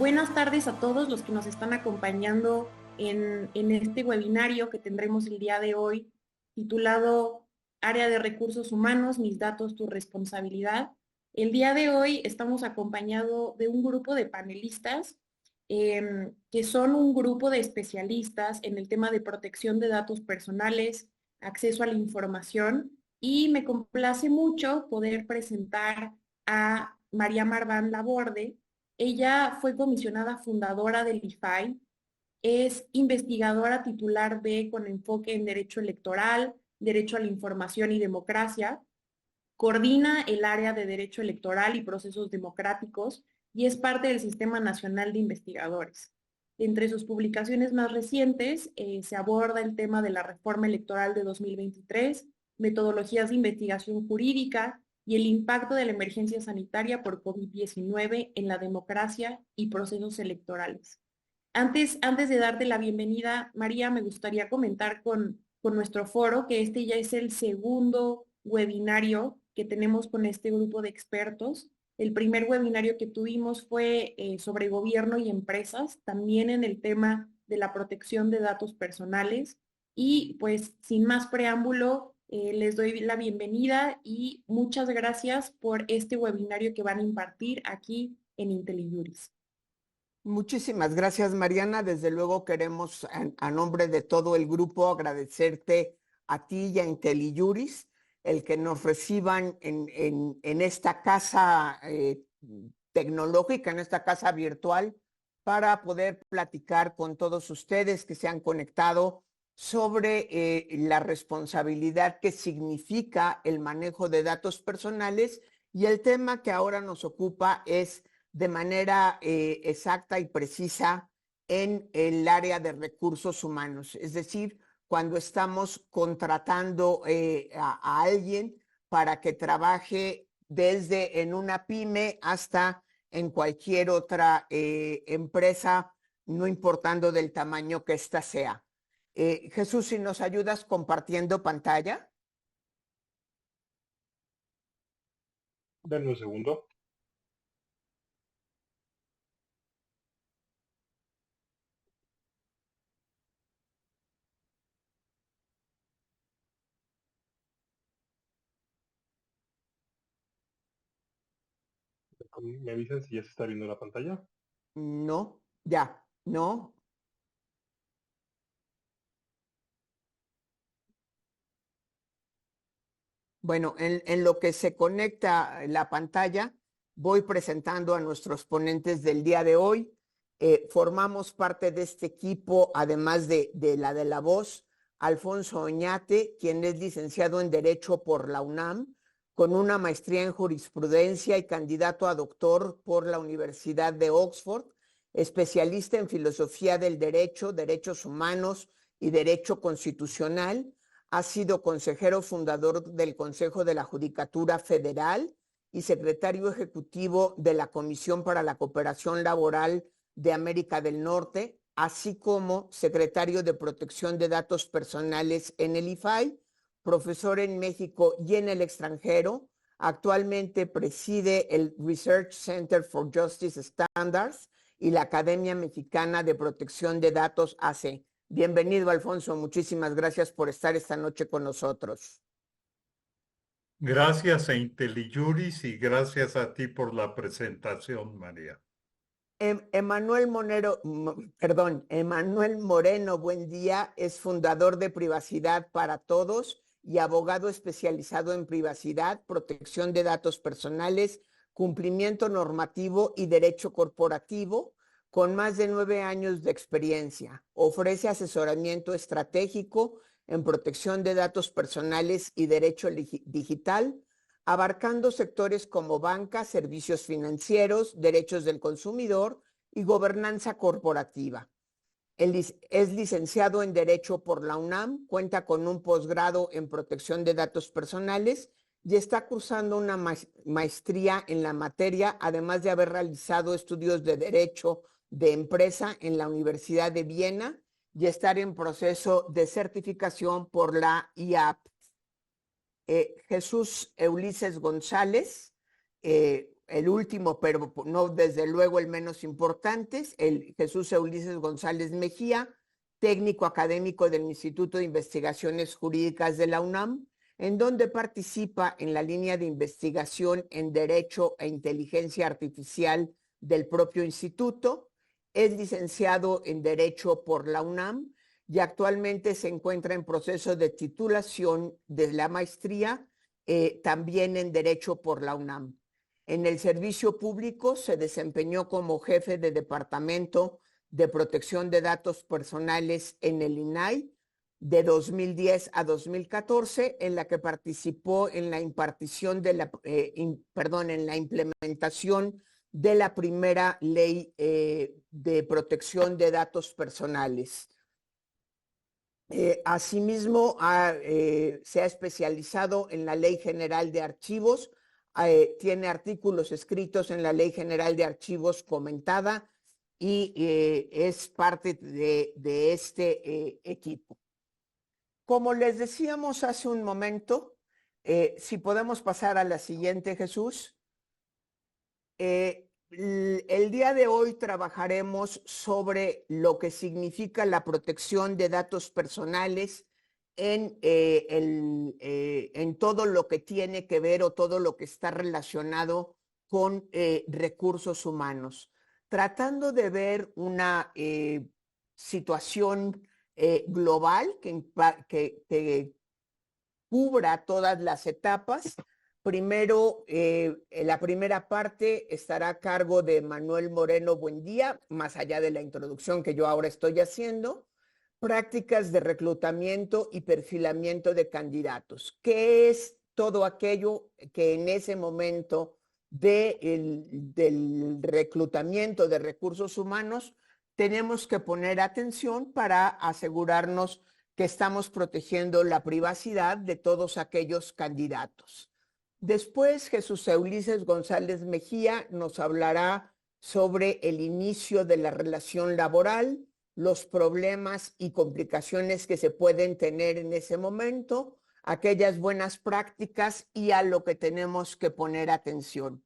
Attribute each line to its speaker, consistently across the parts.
Speaker 1: Buenas tardes a todos los que nos están acompañando en este webinario que tendremos el día de hoy, titulado Área de Recursos Humanos, mis datos, tu responsabilidad. El día de hoy estamos acompañados de un grupo de panelistas que son un grupo de especialistas en el tema de protección de datos personales, acceso a la información, y me complace mucho poder presentar a María Marván Laborde. Ella fue comisionada fundadora del IFAI, es investigadora titular B con enfoque en Derecho Electoral, Derecho a la Información y Democracia, coordina el área de Derecho Electoral y Procesos Democráticos y es parte del Sistema Nacional de Investigadores. Entre sus publicaciones más recientes se aborda el tema de la reforma electoral de 2023, metodologías de investigación jurídica y el impacto de la emergencia sanitaria por COVID-19 en la democracia y procesos electorales. Antes de darte la bienvenida, María, me gustaría comentar con nuestro foro que este ya es el segundo webinario que tenemos con este grupo de expertos. El primer webinario que tuvimos fue sobre gobierno y empresas, también en el tema de la protección de datos personales. Y pues sin más preámbulo, les doy la bienvenida y muchas gracias por este webinario que van a impartir aquí en IntelliJuris.
Speaker 2: Muchísimas gracias, Mariana. Desde luego queremos, a nombre de todo el grupo, agradecerte a ti y a IntelliJuris el que nos reciban en esta casa tecnológica, en esta casa virtual, para poder platicar con todos ustedes que se han conectado sobre la responsabilidad que significa el manejo de datos personales, y el tema que ahora nos ocupa es de manera exacta y precisa en el área de recursos humanos, es decir, cuando estamos contratando a alguien para que trabaje desde en una pyme hasta en cualquier otra empresa, no importando del tamaño que ésta sea. Jesús, si nos ayudas compartiendo pantalla.
Speaker 3: Denme un segundo. ¿Me avisan si ya se está viendo la pantalla?
Speaker 2: No, ya, no. Bueno, en lo que se conecta la pantalla, voy presentando a nuestros ponentes del día de hoy. Formamos parte de este equipo, además de la voz, Alfonso Oñate, quien es licenciado en Derecho por la UNAM, con una maestría en jurisprudencia y candidato a doctor por la Universidad de Oxford, especialista en filosofía del derecho, derechos humanos y derecho constitucional. Ha sido consejero fundador del Consejo de la Judicatura Federal y secretario ejecutivo de la Comisión para la Cooperación Laboral de América del Norte, así como secretario de Protección de Datos Personales en el IFAI, profesor en México y en el extranjero. Actualmente preside el Research Center for Justice Standards y la Academia Mexicana de Protección de Datos AC. Bienvenido, Alfonso. Muchísimas gracias por estar esta noche con nosotros.
Speaker 4: Gracias a IntelliJuris y gracias a ti por la presentación, María.
Speaker 2: Emanuel Moreno, buen día. Es fundador de Privacidad para Todos y abogado especializado en privacidad, protección de datos personales, cumplimiento normativo y derecho corporativo, con más de 9 años de experiencia. Ofrece asesoramiento estratégico en protección de datos personales y derecho digital, abarcando sectores como banca, servicios financieros, derechos del consumidor y gobernanza corporativa. Es licenciado en Derecho por la UNAM, cuenta con un posgrado en protección de datos personales y está cursando una maestría en la materia, además de haber realizado estudios de Derecho de Empresa en la Universidad de Viena y estar en proceso de certificación por la IAP. Jesús Ulises González, el último, pero no desde luego el menos importante, el Jesús Ulises González Mejía, técnico académico del Instituto de Investigaciones Jurídicas de la UNAM, en donde participa en la línea de investigación en Derecho e Inteligencia Artificial del propio instituto. Es licenciado en Derecho por la UNAM y actualmente se encuentra en proceso de titulación de la maestría, también en Derecho por la UNAM. En el servicio público se desempeñó como jefe de Departamento de Protección de Datos Personales en el INAI de 2010 a 2014, en la que participó en la impartición de la, en la implementación de la primera ley de protección de datos personales. Asimismo, se ha especializado en la Ley General de Archivos, tiene artículos escritos en la Ley General de Archivos comentada y es parte de este equipo. Como les decíamos hace un momento, si podemos pasar a la siguiente, Jesús. El día de hoy trabajaremos sobre lo que significa la protección de datos personales en todo lo que tiene que ver o todo lo que está relacionado con recursos humanos, tratando de ver una situación global que cubra todas las etapas. Primero, la primera parte estará a cargo de Manuel Moreno Buendía, más allá de la introducción que yo ahora estoy haciendo. Prácticas de reclutamiento y perfilamiento de candidatos. ¿Qué es todo aquello que en ese momento del reclutamiento de recursos humanos tenemos que poner atención para asegurarnos que estamos protegiendo la privacidad de todos aquellos candidatos? Después, Jesús Ulises González Mejía nos hablará sobre el inicio de la relación laboral, los problemas y complicaciones que se pueden tener en ese momento, aquellas buenas prácticas y a lo que tenemos que poner atención.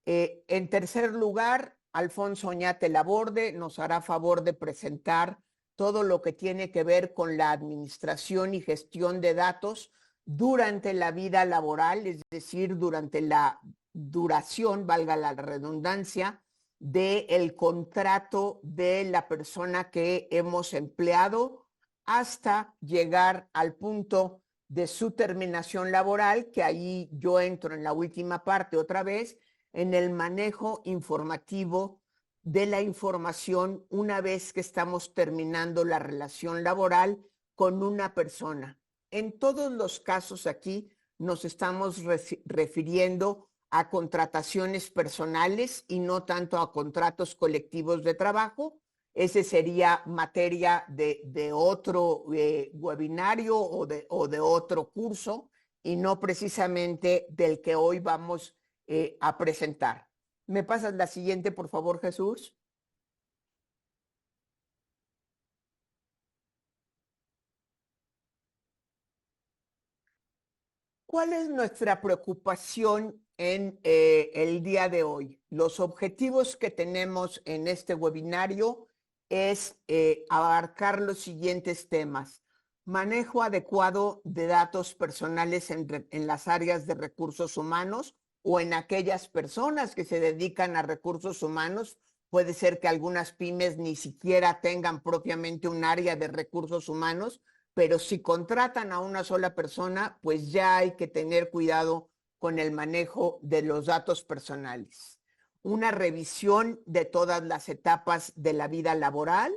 Speaker 2: En tercer lugar, Alfonso Oñate Laborde nos hará favor de presentar todo lo que tiene que ver con la administración y gestión de datos durante la vida laboral, es decir, durante la duración, valga la redundancia, del contrato de la persona que hemos empleado hasta llegar al punto de su terminación laboral, que ahí yo entro en la última parte otra vez, en el manejo informativo de la información una vez que estamos terminando la relación laboral con una persona. En todos los casos aquí nos estamos refiriendo a contrataciones personales y no tanto a contratos colectivos de trabajo. Ese sería materia de otro webinario o de otro curso y no precisamente del que hoy vamos a presentar. ¿Me pasas la siguiente, por favor, Jesús? ¿Cuál es nuestra preocupación en el día de hoy? Los objetivos que tenemos en este webinario es abarcar los siguientes temas. Manejo adecuado de datos personales en las áreas de recursos humanos o en aquellas personas que se dedican a recursos humanos. Puede ser que algunas pymes ni siquiera tengan propiamente un área de recursos humanos, pero si contratan a una sola persona, pues ya hay que tener cuidado con el manejo de los datos personales. Una revisión de todas las etapas de la vida laboral,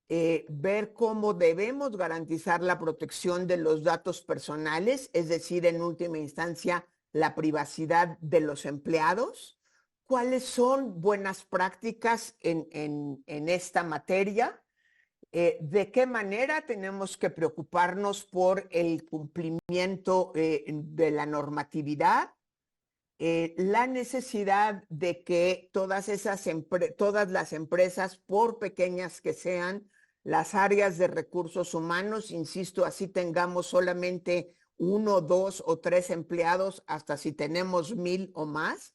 Speaker 2: ver cómo debemos garantizar la protección de los datos personales, es decir, en última instancia, la privacidad de los empleados. ¿Cuáles son buenas prácticas en esta materia? ¿De qué manera tenemos que preocuparnos por el cumplimiento de la normatividad? La necesidad de que todas las empresas, por pequeñas que sean, las áreas de recursos humanos, insisto, así tengamos solamente 1, 2 o 3 empleados, hasta si tenemos 1000 o más,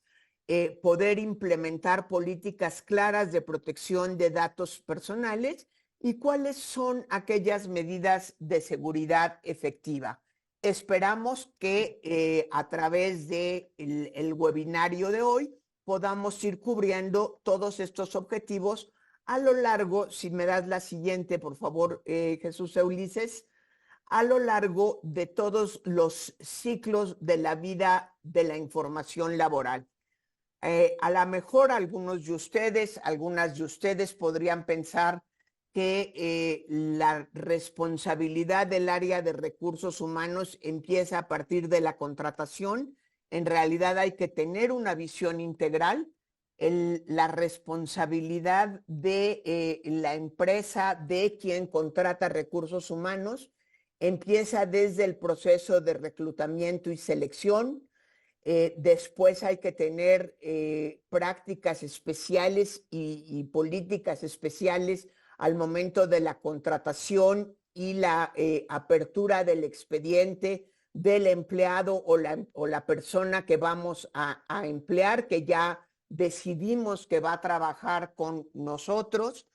Speaker 2: poder implementar políticas claras de protección de datos personales y cuáles son aquellas medidas de seguridad efectiva. Esperamos que a través del webinario de hoy podamos ir cubriendo todos estos objetivos a lo largo, si me das la siguiente, por favor, Jesús Ulises, a lo largo de todos los ciclos de la vida de la información laboral. A lo mejor algunas de ustedes podrían pensar que la responsabilidad del área de recursos humanos empieza a partir de la contratación. En realidad hay que tener una visión integral. La responsabilidad de la empresa, de quien contrata recursos humanos, empieza desde el proceso de reclutamiento y selección. Después hay que tener prácticas especiales y políticas especiales al momento de la contratación y la apertura del expediente del empleado o la persona que vamos a emplear, que ya decidimos que va a trabajar con nosotros.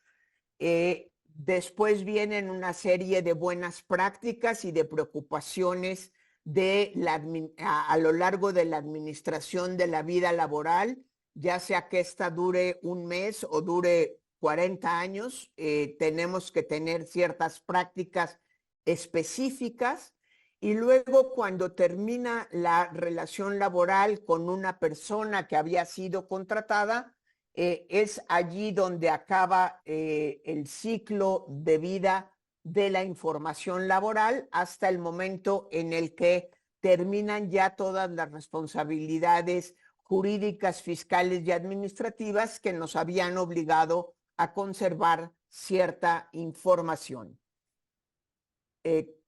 Speaker 2: Después vienen una serie de buenas prácticas y de preocupaciones a lo largo de la administración de la vida laboral, ya sea que esta dure un mes o dure 40 años, tenemos que tener ciertas prácticas específicas y luego cuando termina la relación laboral con una persona que había sido contratada, es allí donde acaba el ciclo de vida de la información laboral hasta el momento en el que terminan ya todas las responsabilidades jurídicas, fiscales y administrativas que nos habían obligado a conservar cierta información.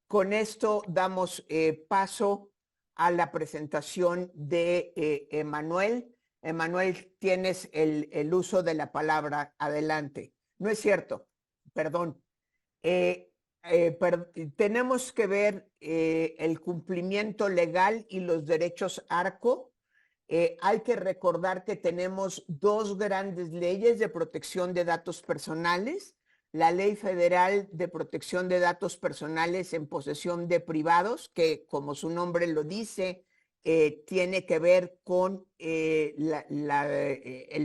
Speaker 2: Con esto damos paso a la presentación de Emanuel. Emanuel, tienes el uso de la palabra. Adelante. No es cierto, perdón. Tenemos que ver el cumplimiento legal y los derechos ARCO. Hay que recordar que tenemos dos grandes leyes de protección de datos personales. La Ley Federal de Protección de Datos Personales en posesión de privados, que como su nombre lo dice, tiene que ver con el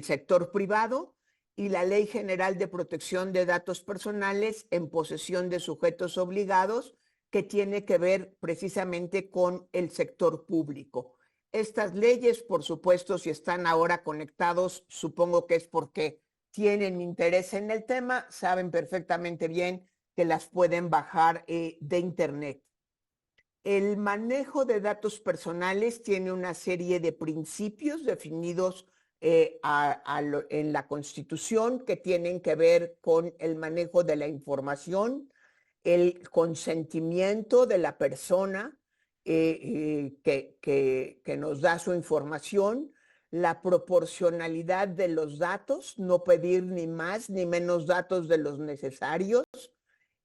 Speaker 2: sector privado, y la Ley General de Protección de Datos Personales en posesión de sujetos obligados, que tiene que ver precisamente con el sector público. Estas leyes, por supuesto, si están ahora conectados, supongo que es porque tienen interés en el tema, saben perfectamente bien que las pueden bajar de internet. El manejo de datos personales tiene una serie de principios definidos en la Constitución que tienen que ver con el manejo de la información, el consentimiento de la persona que nos da su información, la proporcionalidad de los datos, no pedir ni más ni menos datos de los necesarios,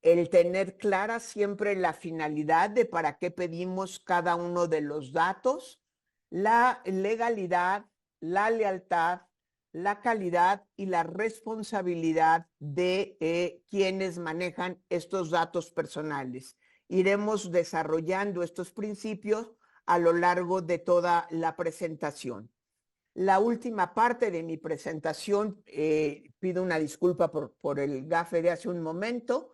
Speaker 2: el tener clara siempre la finalidad de para qué pedimos cada uno de los datos, la legalidad, la lealtad, la calidad y la responsabilidad de quienes manejan estos datos personales. Iremos desarrollando estos principios a lo largo de toda la presentación. La última parte de mi presentación, pido una disculpa por el gafe de hace un momento,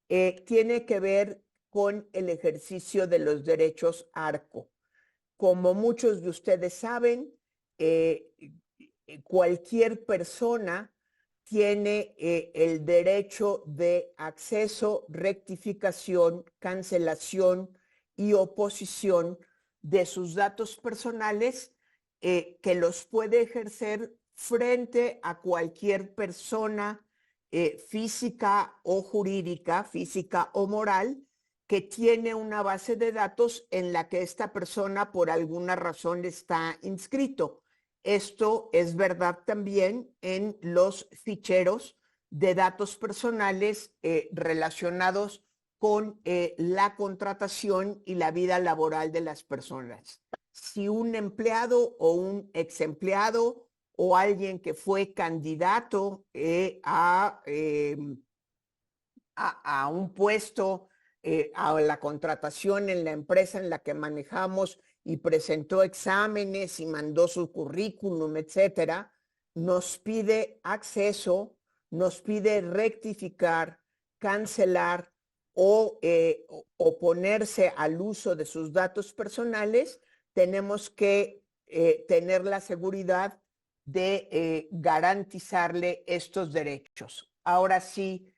Speaker 2: tiene que ver con el ejercicio de los derechos ARCO. Como muchos de ustedes saben, cualquier persona tiene el derecho de acceso, rectificación, cancelación y oposición de sus datos personales, que los puede ejercer frente a cualquier persona física o jurídica, física o moral, que tiene una base de datos en la que esta persona por alguna razón está inscrito. Esto es verdad también en los ficheros de datos personales relacionados con la contratación y la vida laboral de las personas. Si un empleado o un ex empleado o alguien que fue candidato a un puesto, a la contratación en la empresa en la que manejamos y presentó exámenes y mandó su currículum, etcétera, nos pide acceso, nos pide rectificar, cancelar o oponerse al uso de sus datos personales. Tenemos que tener la seguridad de garantizarle estos derechos. Ahora sí,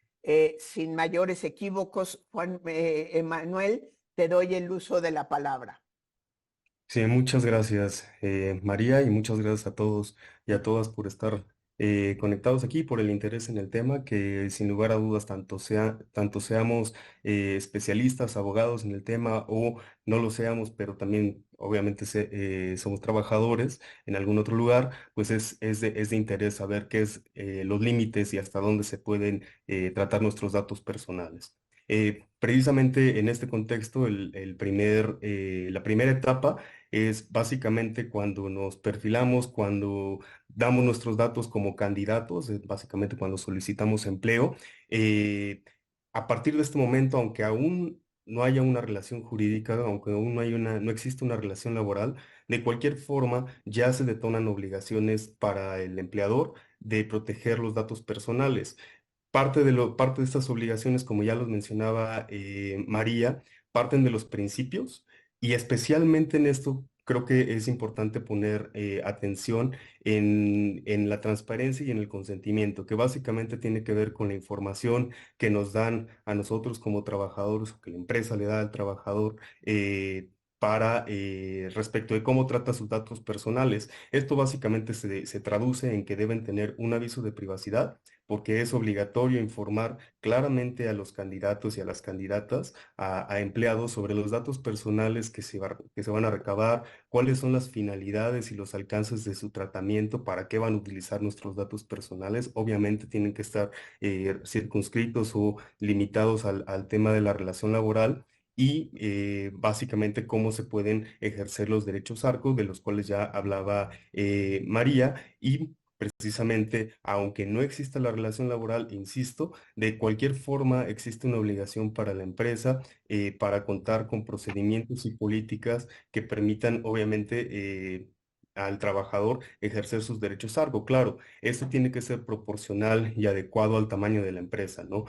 Speaker 2: sin mayores equívocos, Juan Emanuel, te doy el uso de la palabra.
Speaker 5: Sí, muchas gracias, María, y muchas gracias a todos y a todas por estar conectados aquí, por el interés en el tema, que sin lugar a dudas, tanto seamos especialistas, abogados en el tema o no lo seamos, pero también obviamente somos trabajadores en algún otro lugar, pues es de interés saber qué es los límites y hasta dónde se pueden tratar nuestros datos personales. Precisamente en este contexto, la primera etapa es básicamente cuando nos perfilamos, cuando damos nuestros datos como candidatos, es básicamente cuando solicitamos empleo. Eh, a partir de este momento, aunque aún no haya una relación jurídica, aunque aún no existe una relación laboral, de cualquier forma ya se detonan obligaciones para el empleador de proteger los datos personales. Parte de estas obligaciones, como ya los mencionaba María, parten de los principios y especialmente en esto creo que es importante poner atención en la transparencia y en el consentimiento, que básicamente tiene que ver con la información que nos dan a nosotros como trabajadores o que la empresa le da al trabajador. Para respecto de cómo trata sus datos personales. Esto básicamente se traduce en que deben tener un aviso de privacidad porque es obligatorio informar claramente a los candidatos y a las candidatas, a empleados sobre los datos personales que se van a recabar, cuáles son las finalidades y los alcances de su tratamiento, para qué van a utilizar nuestros datos personales. Obviamente tienen que estar circunscritos o limitados al tema de la relación laboral y básicamente cómo se pueden ejercer los derechos ARCO, de los cuales ya hablaba María, y precisamente, aunque no exista la relación laboral, insisto, de cualquier forma existe una obligación para la empresa para contar con procedimientos y políticas que permitan, obviamente, al trabajador ejercer sus derechos algo. Claro, esto tiene que ser proporcional y adecuado al tamaño de la empresa, ¿no?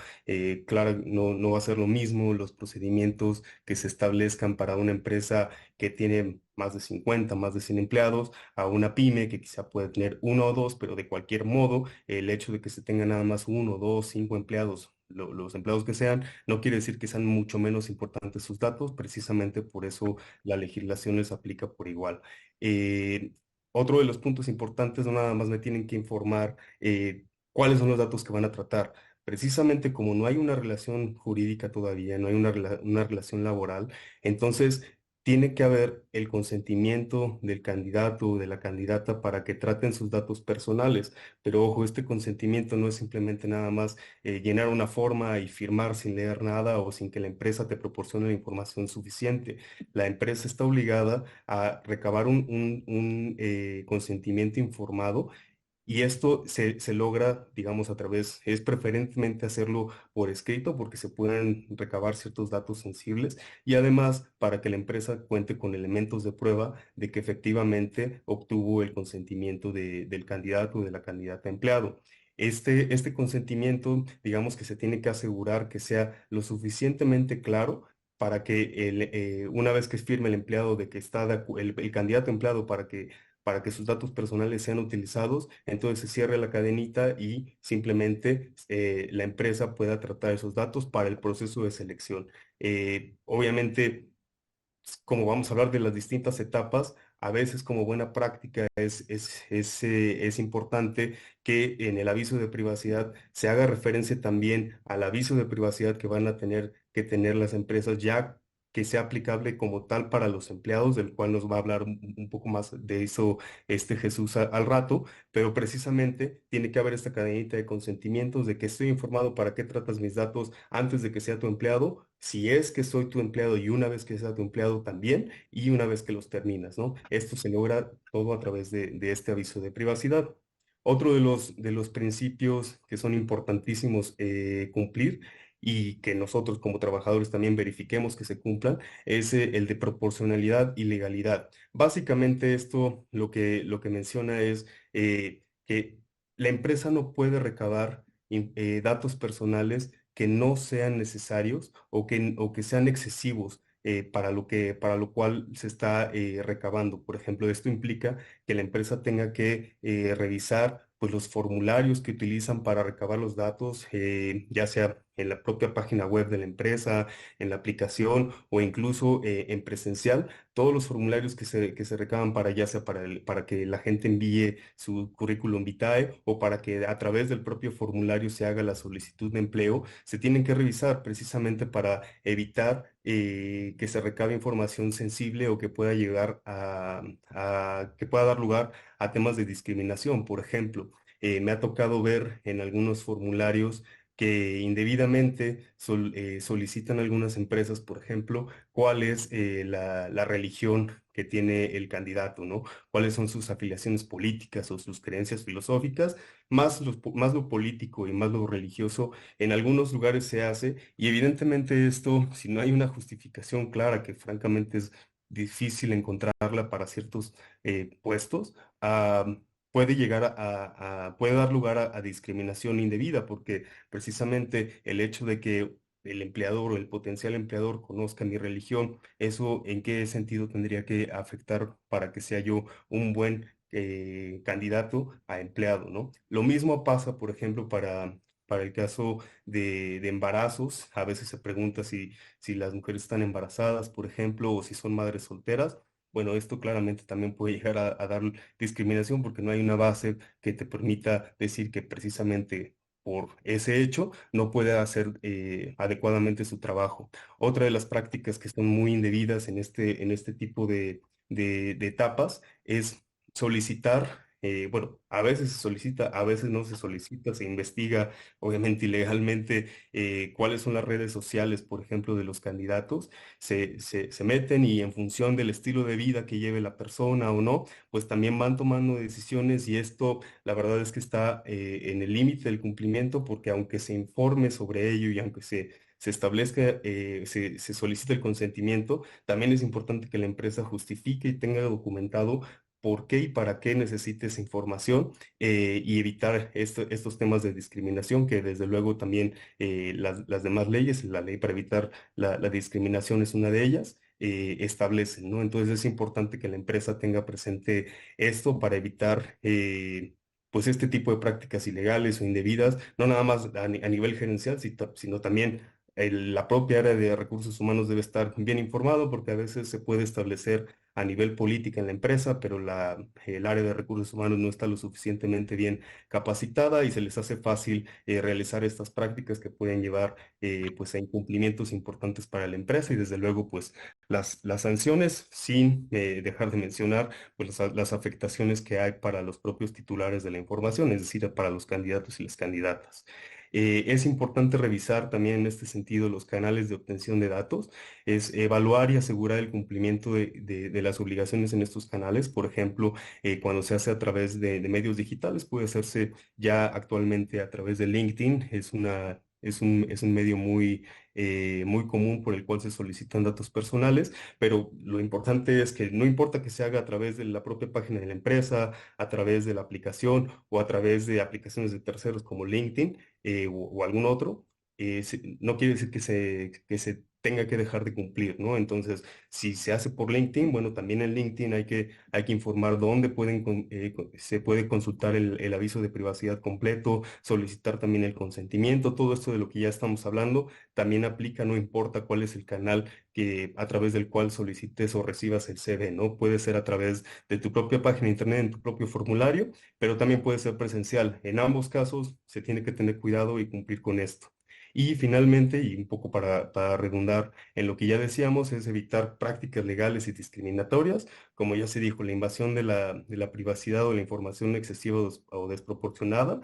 Speaker 5: Claro, no va a ser lo mismo los procedimientos que se establezcan para una empresa que tiene más de 50, más de 100 empleados, a una pyme que quizá puede tener uno o dos, pero de cualquier modo, el hecho de que se tenga nada más uno, dos, cinco empleados, los empleados que sean, no quiere decir que sean mucho menos importantes sus datos, precisamente por eso la legislación les aplica por igual. Eh, Otro de los puntos importantes, no nada más me tienen que informar cuáles son los datos que van a tratar. Precisamente como no hay una relación jurídica todavía, no hay una relación laboral, entonces tiene que haber el consentimiento del candidato o de la candidata para que traten sus datos personales. Pero ojo, este consentimiento no es simplemente nada más llenar una forma y firmar sin leer nada o sin que la empresa te proporcione la información suficiente. La empresa está obligada a recabar un consentimiento informado y esto se logra, digamos, es preferentemente hacerlo por escrito porque se pueden recabar ciertos datos sensibles y además para que la empresa cuente con elementos de prueba de que efectivamente obtuvo el consentimiento del candidato o de la candidata empleado. Este consentimiento, digamos que se tiene que asegurar que sea lo suficientemente claro para que una vez que firme el empleado de que está el candidato empleado para que sus datos personales sean utilizados, entonces se cierre la cadenita y simplemente la empresa pueda tratar esos datos para el proceso de selección. Obviamente, como vamos a hablar de las distintas etapas, a veces como buena práctica es importante que en el aviso de privacidad se haga referencia también al aviso de privacidad que van a tener que tener las empresas ya que sea aplicable como tal para los empleados, del cual nos va a hablar un poco más de eso Jesús al rato, pero precisamente tiene que haber esta cadenita de consentimientos de que estoy informado para qué tratas mis datos antes de que sea tu empleado, si es que soy tu empleado y una vez que sea tu empleado también y una vez que los terminas, ¿no? Esto se logra todo a través de este aviso de privacidad. Otro de los principios que son importantísimos cumplir y que nosotros como trabajadores también verifiquemos que se cumplan es el de proporcionalidad y legalidad. Básicamente esto lo que menciona es que la empresa no puede recabar datos personales que no sean necesarios o que sean excesivos para lo cual se está recabando. Por ejemplo, esto implica que la empresa tenga que revisar pues, los formularios que utilizan para recabar los datos, ya sea en la propia página web de la empresa, en la aplicación o incluso en presencial, todos los formularios que se recaban para ya sea para que la gente envíe su currículum vitae o para que a través del propio formulario se haga la solicitud de empleo, se tienen que revisar precisamente para evitar que se recabe información sensible o que pueda llegar que pueda dar lugar a temas de discriminación. Por ejemplo, me ha tocado ver en algunos formularios que indebidamente solicitan algunas empresas, por ejemplo, cuál es la religión que tiene el candidato, ¿no? Cuáles son sus afiliaciones políticas o sus creencias filosóficas, más lo político y más lo religioso, en algunos lugares se hace y evidentemente esto, si no hay una justificación clara, que francamente es difícil encontrarla para ciertos puestos, ah, puede llegar puede dar lugar a discriminación indebida, porque precisamente el hecho de que el empleador o el potencial empleador conozca mi religión, eso en qué sentido tendría que afectar para que sea yo un buen candidato a empleado, ¿no? Lo mismo pasa, por ejemplo, para el caso de embarazos. A veces se pregunta si las mujeres están embarazadas, por ejemplo, o si son madres solteras. Bueno, esto claramente también puede llegar a dar discriminación porque no hay una base que te permita decir que precisamente por ese hecho no puede hacer adecuadamente su trabajo. Otra de las prácticas que son muy indebidas en este tipo de etapas es solicitar, bueno, a veces se solicita, a veces no se solicita, se investiga, obviamente ilegalmente, cuáles son las redes sociales, por ejemplo, de los candidatos, se meten y en función del estilo de vida que lleve la persona o no, pues también van tomando decisiones y esto, la verdad es que está en el límite del cumplimiento porque aunque se informe sobre ello y aunque se establezca, se solicite el consentimiento, también es importante que la empresa justifique y tenga documentado por qué y para qué necesite esa información y evitar estos temas de discriminación que desde luego también las demás leyes, la ley para evitar la discriminación es una de ellas, establecen, ¿no? Entonces es importante que la empresa tenga presente esto para evitar pues este tipo de prácticas ilegales o indebidas, no nada más a nivel gerencial, sino también la propia área de recursos humanos debe estar bien informado porque a veces se puede establecer a nivel política en la empresa, pero el área de recursos humanos no está lo suficientemente bien capacitada y se les hace fácil realizar estas prácticas que pueden llevar pues a incumplimientos importantes para la empresa y desde luego pues las sanciones sin dejar de mencionar pues las afectaciones que hay para los propios titulares de la información, es decir, para los candidatos y las candidatas. Es importante revisar también en este sentido los canales de obtención de datos, es evaluar y asegurar el cumplimiento de las obligaciones en estos canales. Por ejemplo, cuando se hace a través de medios digitales, puede hacerse ya actualmente a través de LinkedIn. Es un medio muy común por el cual se solicitan datos personales, pero lo importante es que no importa que se haga a través de la propia página de la empresa, a través de la aplicación o a través de aplicaciones de terceros como LinkedIn o algún otro, no quiere decir que se tenga que dejar de cumplir, ¿no? Entonces, si se hace por LinkedIn, bueno, también en LinkedIn hay que informar dónde se puede consultar el aviso de privacidad completo, solicitar también el consentimiento, todo esto de lo que ya estamos hablando, también aplica, no importa cuál es el canal a través del cual solicites o recibas el CV, ¿no? Puede ser a través de tu propia página de internet, en tu propio formulario, pero también puede ser presencial. En ambos casos se tiene que tener cuidado y cumplir con esto. Y finalmente, y un poco para redundar en lo que ya decíamos, es evitar prácticas legales y discriminatorias, como ya se dijo, la invasión de la privacidad o la información excesiva o desproporcionada,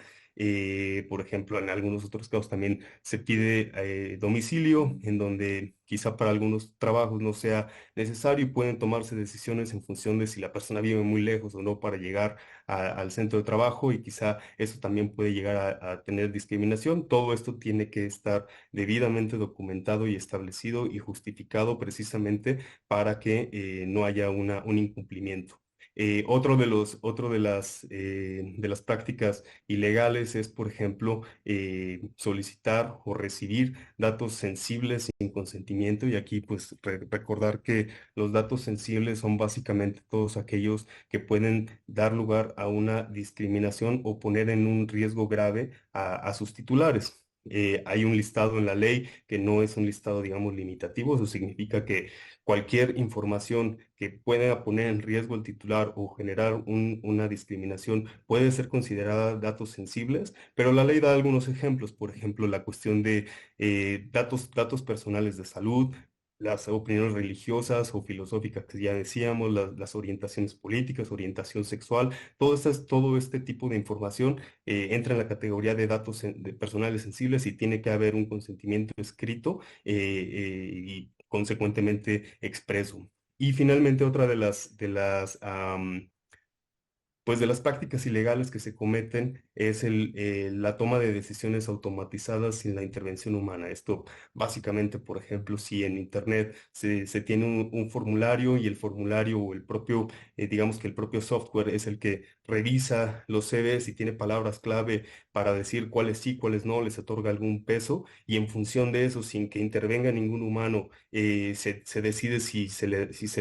Speaker 5: Por ejemplo, en algunos otros casos también se pide domicilio, en donde quizá para algunos trabajos no sea necesario y pueden tomarse decisiones en función de si la persona vive muy lejos o no para llegar al centro de trabajo, y quizá eso también puede llegar a tener discriminación. Todo esto tiene que estar debidamente documentado y establecido y justificado precisamente para que no haya un incumplimiento. De las prácticas ilegales es, por ejemplo, solicitar o recibir datos sensibles sin consentimiento. Y aquí, pues, recordar que los datos sensibles son básicamente todos aquellos que pueden dar lugar a una discriminación o poner en un riesgo grave a sus titulares. Hay un listado en la ley que no es un listado, digamos, limitativo. Eso significa que cualquier información que pueda poner en riesgo el titular o generar una discriminación puede ser considerada datos sensibles, pero la ley da algunos ejemplos. Por ejemplo, la cuestión de datos personales de salud, las opiniones religiosas o filosóficas que ya decíamos, las orientaciones políticas, orientación sexual. Todo este tipo de información entra en la categoría de datos personales sensibles, y tiene que haber un consentimiento escrito y consecuentemente expreso. Y finalmente, otra pues de las prácticas ilegales que se cometen es la toma de decisiones automatizadas sin la intervención humana. Esto básicamente, por ejemplo, si en Internet se tiene un formulario, y el formulario o digamos que el propio software es el que revisa los CVs y tiene palabras clave para decir cuáles sí, cuáles no, les otorga algún peso, y en función de eso, sin que intervenga ningún humano, se decide si se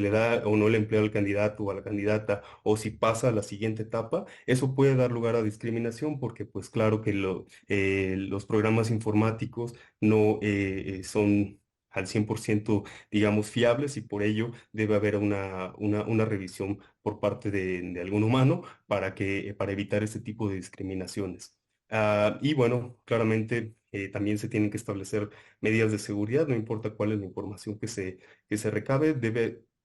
Speaker 5: le da o no el empleo al candidato o a la candidata, o si pasa a la siguiente etapa. Eso puede dar lugar a discriminación, porque pues claro que los programas informáticos no son al 100%, digamos, fiables, y por ello debe haber una revisión por parte de algún humano para evitar este tipo de discriminaciones. Y bueno, claramente también se tienen que establecer medidas de seguridad. No importa cuál es la información que se recabe,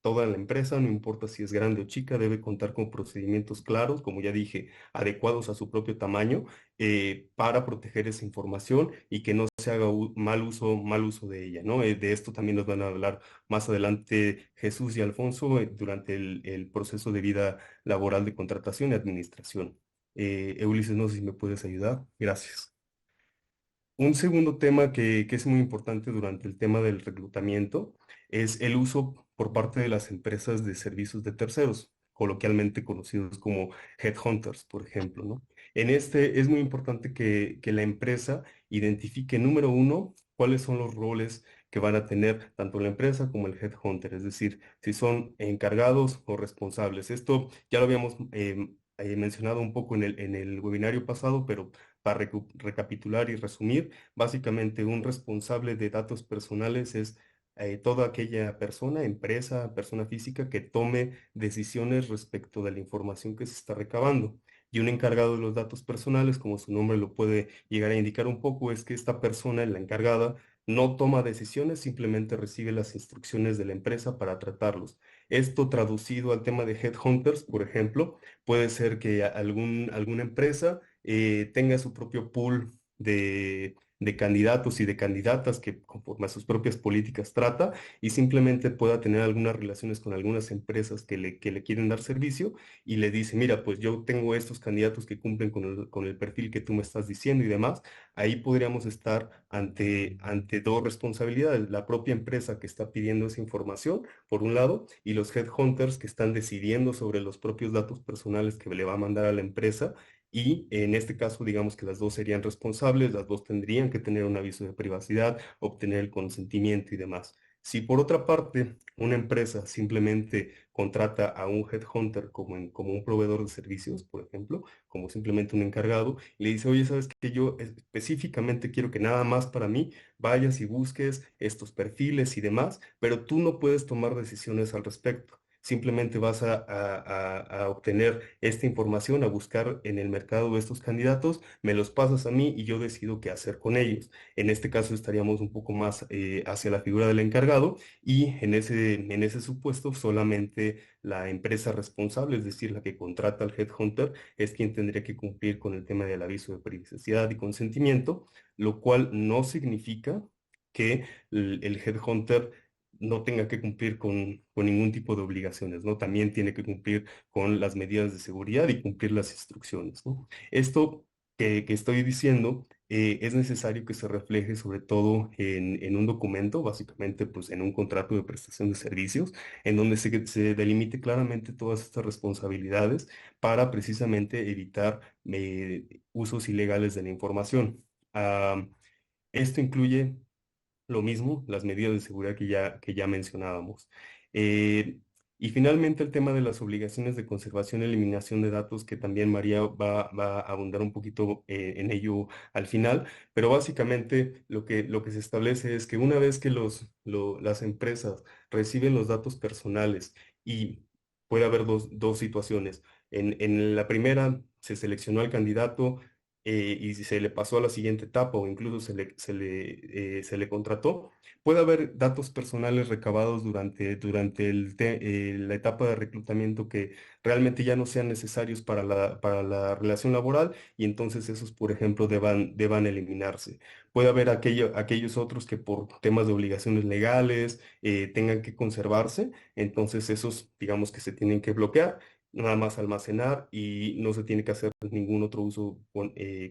Speaker 5: toda la empresa, no importa si es grande o chica, debe contar con procedimientos claros, como ya dije, adecuados a su propio tamaño, para proteger esa información y que no se haga mal uso de ella, ¿no? De esto también nos van a hablar más adelante Jesús y Alfonso durante el proceso de vida laboral de contratación y administración. Ulises, no sé si me puedes ayudar. Gracias. Un segundo tema que es muy importante durante el tema del reclutamiento es el uso por parte de las empresas de servicios de terceros, coloquialmente conocidos como headhunters, por ejemplo, ¿no? En este es muy importante que la empresa identifique, número uno, cuáles son los roles que van a tener tanto la empresa como el headhunter, es decir, si son encargados o responsables. Esto ya lo habíamos mencionado un poco en el webinario pasado, pero para recapitular y resumir, básicamente un responsable de datos personales es toda aquella persona, empresa, persona física que tome decisiones respecto de la información que se está recabando. Y un encargado de los datos personales, como su nombre lo puede llegar a indicar un poco, es que esta persona, la encargada, no toma decisiones, simplemente recibe las instrucciones de la empresa para tratarlos. Esto traducido al tema de headhunters, por ejemplo, puede ser que alguna empresa tenga su propio pool de candidatos y de candidatas que conforme a sus propias políticas trata, y simplemente pueda tener algunas relaciones con algunas empresas que le quieren dar servicio, y le dice, mira, pues yo tengo estos candidatos que cumplen con el perfil que tú me estás diciendo y demás. Ahí podríamos estar ante dos responsabilidades: la propia empresa que está pidiendo esa información, por un lado, y los headhunters que están decidiendo sobre los propios datos personales que le va a mandar a la empresa. Y en este caso, digamos que las dos serían responsables, las dos tendrían que tener un aviso de privacidad, obtener el consentimiento y demás. Si por otra parte una empresa simplemente contrata a un headhunter como un proveedor de servicios, por ejemplo, como simplemente un encargado, y le dice, oye, ¿sabes qué? Yo específicamente quiero que nada más para mí vayas y busques estos perfiles y demás, pero tú no puedes tomar decisiones al respecto. simplemente vas a obtener esta información, a buscar en el mercado estos candidatos, me los pasas a mí y yo decido qué hacer con ellos. En este caso estaríamos un poco más hacia la figura del encargado y en ese supuesto solamente la empresa responsable, es decir, la que contrata al headhunter, es quien tendría que cumplir con el tema del aviso de privacidad y consentimiento, lo cual no significa que el headhunter no tenga que cumplir con ningún tipo de obligaciones, ¿no? También tiene que cumplir con las medidas de seguridad y cumplir las instrucciones, ¿no? Esto que estoy diciendo es necesario que se refleje sobre todo en un documento, básicamente pues en un contrato de prestación de servicios, en donde se delimite claramente todas estas responsabilidades para precisamente evitar usos ilegales de la información. Esto incluye lo mismo, las medidas de seguridad que ya mencionábamos. Eh, y finalmente el tema de las obligaciones de conservación y eliminación de datos, que también María va a abundar un poquito en ello al final, pero básicamente lo que se establece es que una vez que las empresas reciben los datos personales y puede haber dos situaciones. En la primera se seleccionó al candidato y si se le pasó a la siguiente etapa o incluso se le contrató, puede haber datos personales recabados durante la etapa de reclutamiento que realmente ya no sean necesarios para la relación laboral y entonces esos, por ejemplo, deban eliminarse. Puede haber aquellos otros que por temas de obligaciones legales tengan que conservarse, entonces esos, digamos que se tienen que bloquear, nada más almacenar y no se tiene que hacer ningún otro uso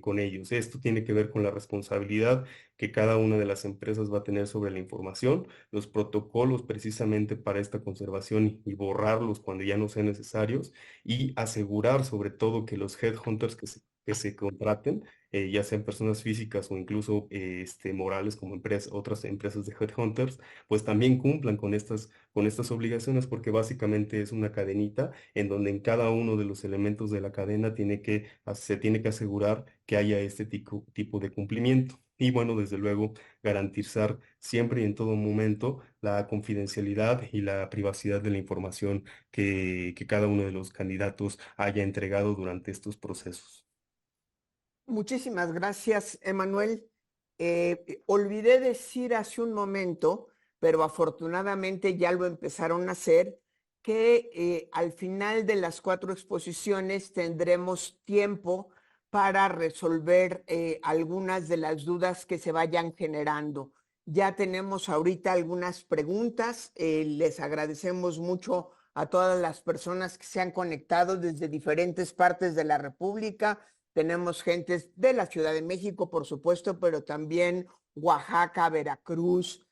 Speaker 5: con ellos. Esto tiene que ver con la responsabilidad que cada una de las empresas va a tener sobre la información, los protocolos precisamente para esta conservación y borrarlos cuando ya no sean necesarios y asegurar sobre todo que los headhunters que se contraten, ya sean personas físicas o incluso morales como otras empresas de headhunters, pues también cumplan con estas obligaciones porque básicamente es una cadenita en donde en cada uno de los elementos de la cadena se tiene que asegurar que haya este tipo de cumplimiento. Y bueno, desde luego, garantizar siempre y en todo momento la confidencialidad y la privacidad de la información que cada uno de los candidatos haya entregado durante estos procesos.
Speaker 2: Muchísimas gracias, Emanuel. Olvidé decir hace un momento, pero afortunadamente ya lo empezaron a hacer, que al final de las 4 exposiciones tendremos tiempo para resolver algunas de las dudas que se vayan generando. Ya tenemos ahorita algunas preguntas. Les agradecemos mucho a todas las personas que se han conectado desde diferentes partes de la República. Tenemos gentes de la Ciudad de México, por supuesto, pero también Oaxaca, Veracruz,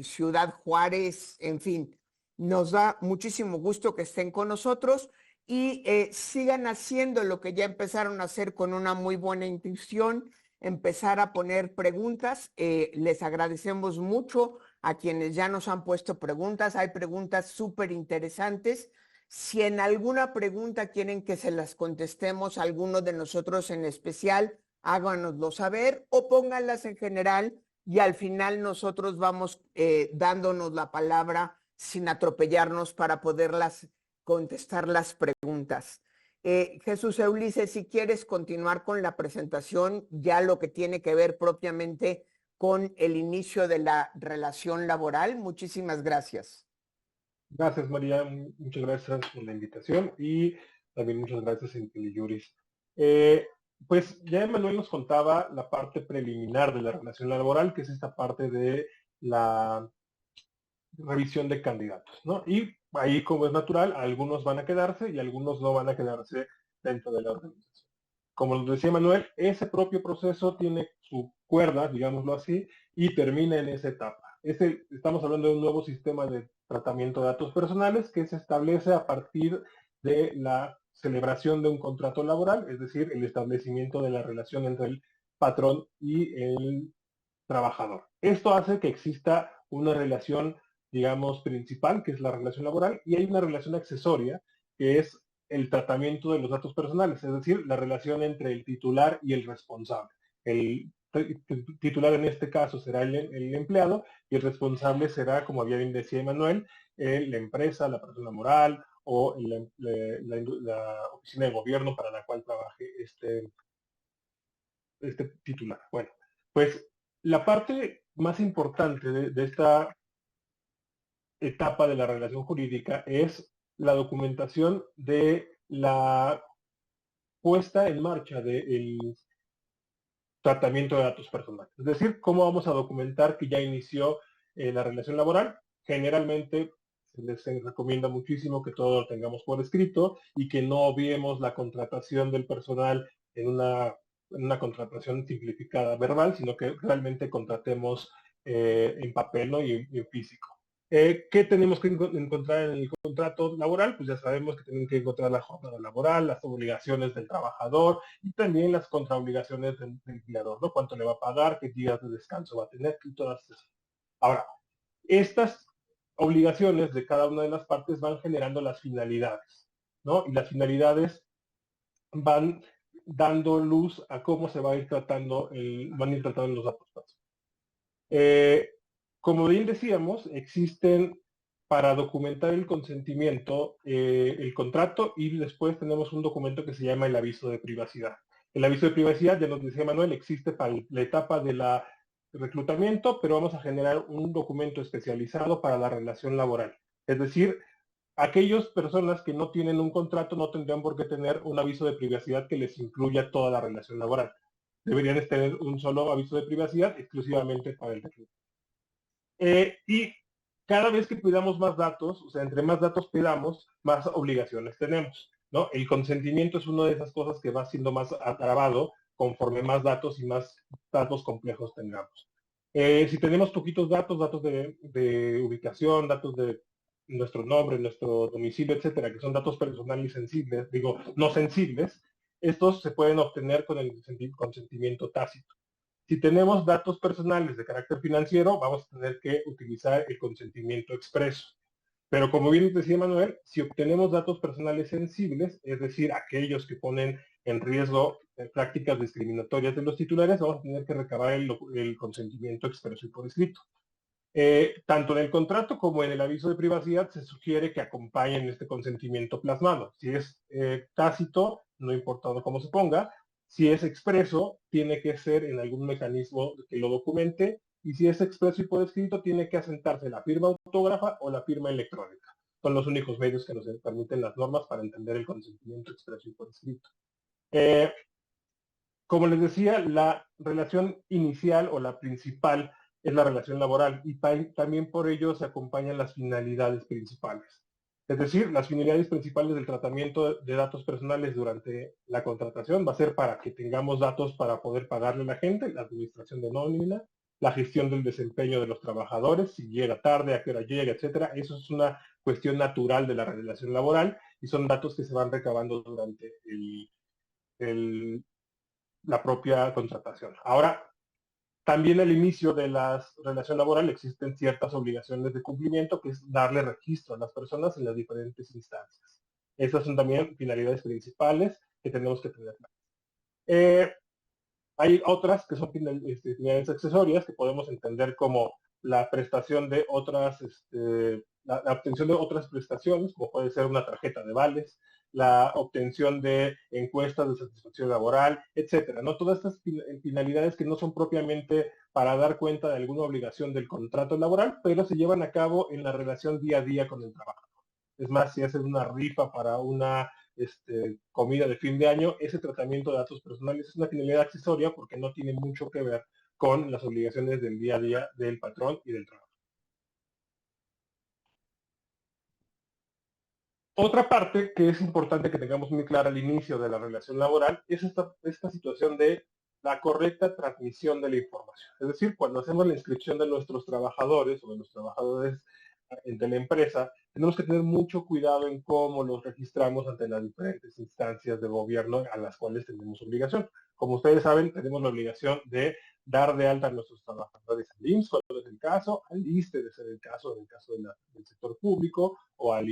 Speaker 2: Ciudad Juárez, en fin. Nos da muchísimo gusto que estén con nosotros y sigan haciendo lo que ya empezaron a hacer con una muy buena intuición, empezar a poner preguntas. Les agradecemos mucho a quienes ya nos han puesto preguntas. Hay preguntas súper interesantes. Si en alguna pregunta quieren que se las contestemos a alguno de nosotros en especial, háganoslo saber o pónganlas en general y al final nosotros vamos dándonos la palabra sin atropellarnos para poderlas contestar las preguntas. Jesús Ulises, si quieres continuar con la presentación, ya lo que tiene que ver propiamente con el inicio de la relación laboral. Muchísimas gracias.
Speaker 3: Gracias, María. Muchas gracias por la invitación y también muchas gracias, IntelliJuris. Pues ya Emanuel nos contaba la parte preliminar de la relación laboral, que es esta parte de la revisión de candidatos, ¿no? Y ahí, como es natural, algunos van a quedarse y algunos no van a quedarse dentro de la organización. Como nos decía Manuel, ese propio proceso tiene su cuerda, digámoslo así, y termina en esa etapa. Estamos hablando de un nuevo sistema de tratamiento de datos personales que se establece a partir de la celebración de un contrato laboral, es decir, el establecimiento de la relación entre el patrón y el trabajador. Esto hace que exista una relación, digamos, principal, que es la relación laboral, y hay una relación accesoria, que es el tratamiento de los datos personales, es decir, la relación entre el titular y el responsable. El titular en este caso será el empleado y el responsable será, como bien decía Emanuel, la empresa, la persona moral o la oficina de gobierno para la cual trabaje este titular. Bueno, pues la parte más importante de esta etapa de la relación jurídica es la documentación de la puesta en marcha del tratamiento de datos personales. Es decir, cómo vamos a documentar que ya inició la relación laboral. Generalmente se les recomienda muchísimo que todo lo tengamos por escrito y que no obviemos la contratación del personal en una contratación simplificada verbal, sino que realmente contratemos en papel, ¿no? y en físico. ¿Qué tenemos que encontrar en el contrato laboral? Pues ya sabemos que tenemos que encontrar la jornada laboral, las obligaciones del trabajador y también las contraobligaciones del empleador, ¿no? Cuánto le va a pagar, qué días de descanso va a tener y todas esas. Ahora, estas obligaciones de cada una de las partes van generando las finalidades, ¿no? Y las finalidades van dando luz a cómo se va a ir tratando, van a ir tratando los datos personales. Como bien decíamos, existen para documentar el consentimiento el contrato y después tenemos un documento que se llama el aviso de privacidad. El aviso de privacidad, ya nos decía Manuel, existe para la etapa de la reclutamiento, pero vamos a generar un documento especializado para la relación laboral. Es decir, aquellas personas que no tienen un contrato no tendrían por qué tener un aviso de privacidad que les incluya toda la relación laboral. Deberían tener un solo aviso de privacidad exclusivamente para el reclutamiento. Y cada vez que pidamos más datos, o sea, entre más datos pidamos, más obligaciones tenemos, ¿no? El consentimiento es una de esas cosas que va siendo más agravado conforme más datos y más datos complejos tengamos. Si tenemos poquitos datos, datos de ubicación, datos de nuestro nombre, nuestro domicilio, etcétera, que son datos personales sensibles, digo, no sensibles, estos se pueden obtener con el consentimiento tácito. Si tenemos datos personales de carácter financiero, vamos a tener que utilizar el consentimiento expreso. Pero como bien decía Manuel, si obtenemos datos personales sensibles, es decir, aquellos que ponen en riesgo prácticas discriminatorias de los titulares, vamos a tener que recabar el consentimiento expreso y por escrito. Tanto en el contrato como en el aviso de privacidad se sugiere que acompañen este consentimiento plasmado. Si es tácito, no importa cómo se ponga. Si es expreso, tiene que ser en algún mecanismo que lo documente. Y si es expreso y por escrito, tiene que asentarse la firma autógrafa o la firma electrónica. Son los únicos medios que nos permiten las normas para entender el consentimiento expreso y por escrito. Como les decía, la relación inicial o la principal es la relación laboral y también por ello se acompañan las finalidades principales. Es decir, las finalidades principales del tratamiento de datos personales durante la contratación va a ser para que tengamos datos para poder pagarle a la gente, la administración de nómina, la gestión del desempeño de los trabajadores, si llega tarde, a qué hora llega, etcétera. Eso es una cuestión natural de la relación laboral y son datos que se van recabando durante la propia contratación. Ahora, también al inicio de la relación laboral existen ciertas obligaciones de cumplimiento, que es darle registro a las personas en las diferentes instancias. Esas son también finalidades principales que tenemos que tener. Hay otras que son finalidades accesorias que podemos entender como la prestación de otras, la obtención de otras prestaciones, como puede ser una tarjeta de vales, la obtención de encuestas de satisfacción laboral, etcétera, ¿no? Todas estas finalidades que no son propiamente para dar cuenta de alguna obligación del contrato laboral, pero se llevan a cabo en la relación día a día con el trabajador. Es más, si hacen una rifa para una comida de fin de año, ese tratamiento de datos personales es una finalidad accesoria porque no tiene mucho que ver con las obligaciones del día a día del patrón y del trabajo. Otra parte que es importante que tengamos muy clara al inicio de la relación laboral es esta situación de la correcta transmisión de la información. Es decir, cuando hacemos la inscripción de nuestros trabajadores o de los trabajadores de la empresa, tenemos que tener mucho cuidado en cómo los registramos ante las diferentes instancias de gobierno a las cuales tenemos obligación. Como ustedes saben, tenemos la obligación de dar de alta a nuestros trabajadores al IMSS, cuando es el caso, al ISSSTE, de ser el caso del sector público, o al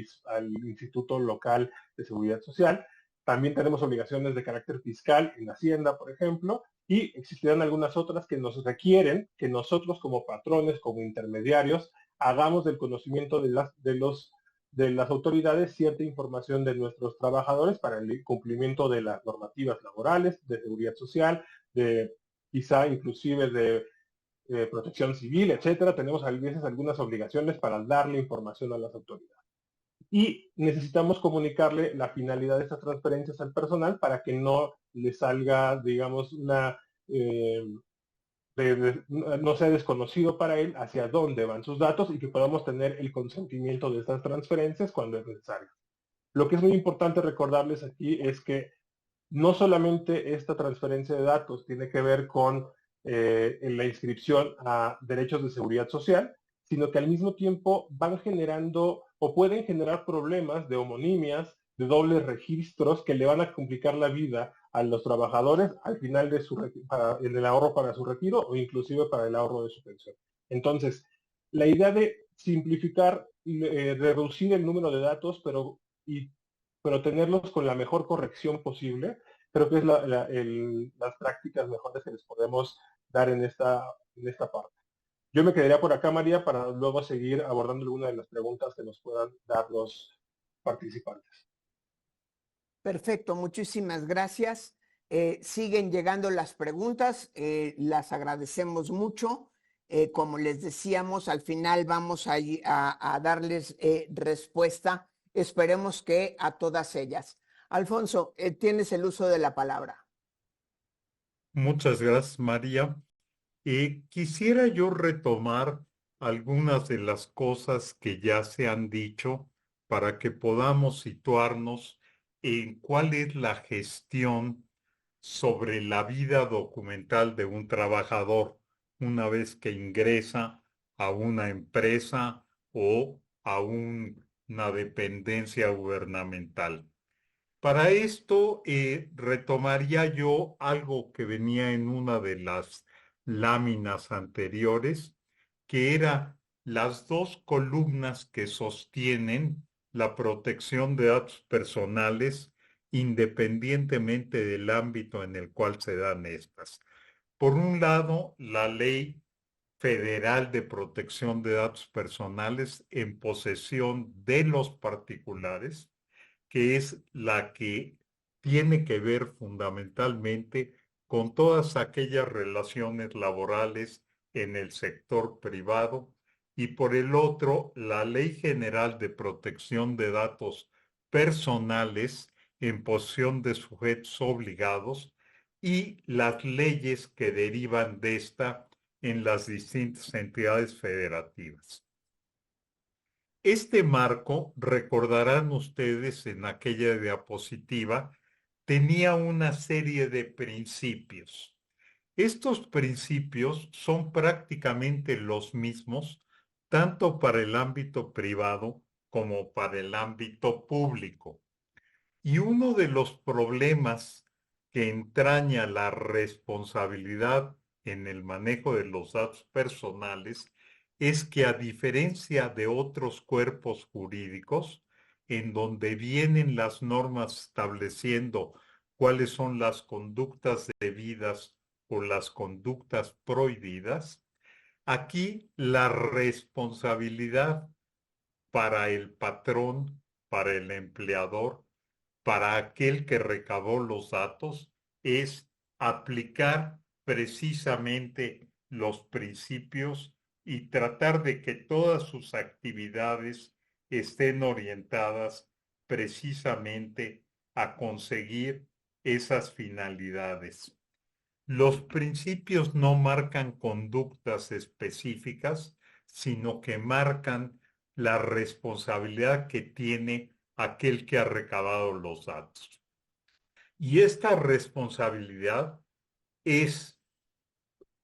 Speaker 3: Instituto Local de Seguridad Social. También tenemos obligaciones de carácter fiscal en Hacienda, por ejemplo, y existirán algunas otras que nos requieren que nosotros como patrones, como intermediarios, hagamos del conocimiento de las autoridades cierta información de nuestros trabajadores para el cumplimiento de las normativas laborales, de seguridad social, de quizá inclusive de protección civil, etcétera. Tenemos a veces algunas obligaciones para darle información a las autoridades. Y necesitamos comunicarle la finalidad de estas transferencias al personal para que no le salga, digamos, no sea desconocido para él hacia dónde van sus datos y que podamos tener el consentimiento de estas transferencias cuando es necesario. Lo que es muy importante recordarles aquí es que no solamente esta transferencia de datos tiene que ver con la inscripción a derechos de seguridad social, sino que al mismo tiempo van generando o pueden generar problemas de homonimias, de dobles registros que le van a complicar la vida a los trabajadores al final de en el ahorro para su retiro o inclusive para el ahorro de su pensión. Entonces, la idea de simplificar, reducir el número de datos, pero tenerlos con la mejor corrección posible, creo que es las prácticas mejores que les podemos dar en esta parte. Yo me quedaría por acá, María, para luego seguir abordando alguna de las preguntas que nos puedan dar los participantes.
Speaker 2: Perfecto, muchísimas gracias. Siguen llegando las preguntas, las agradecemos mucho. Como les decíamos, al final vamos a darles respuesta. Esperemos que a todas ellas. Alfonso, tienes el uso de la palabra.
Speaker 4: Muchas gracias, María. Quisiera yo retomar algunas de las cosas que ya se han dicho para que podamos situarnos en cuál es la gestión sobre la vida documental de un trabajador una vez que ingresa a una empresa o a una dependencia gubernamental. Para esto retomaría yo algo que venía en una de las láminas anteriores, que era las dos columnas que sostienen la protección de datos personales independientemente del ámbito en el cual se dan estas. Por un lado, la Ley Federal de Protección de Datos Personales en posesión de los particulares, que es la que tiene que ver fundamentalmente con todas aquellas relaciones laborales en el sector privado, y por el otro, la Ley General de Protección de Datos Personales en posesión de sujetos obligados y las leyes que derivan de esta en las distintas entidades federativas. Este marco, recordarán ustedes en aquella diapositiva, tenía una serie de principios. Estos principios son prácticamente los mismos tanto para el ámbito privado como para el ámbito público. Y uno de los problemas que entraña la responsabilidad en el manejo de los datos personales es que, a diferencia de otros cuerpos jurídicos, en donde vienen las normas estableciendo cuáles son las conductas debidas o las conductas prohibidas, aquí la responsabilidad para el patrón, para el empleador, para aquel que recabó los datos, es aplicar precisamente los principios y tratar de que todas sus actividades estén orientadas precisamente a conseguir esas finalidades. Los principios no marcan conductas específicas, sino que marcan la responsabilidad que tiene aquel que ha recabado los datos. Y esta responsabilidad es,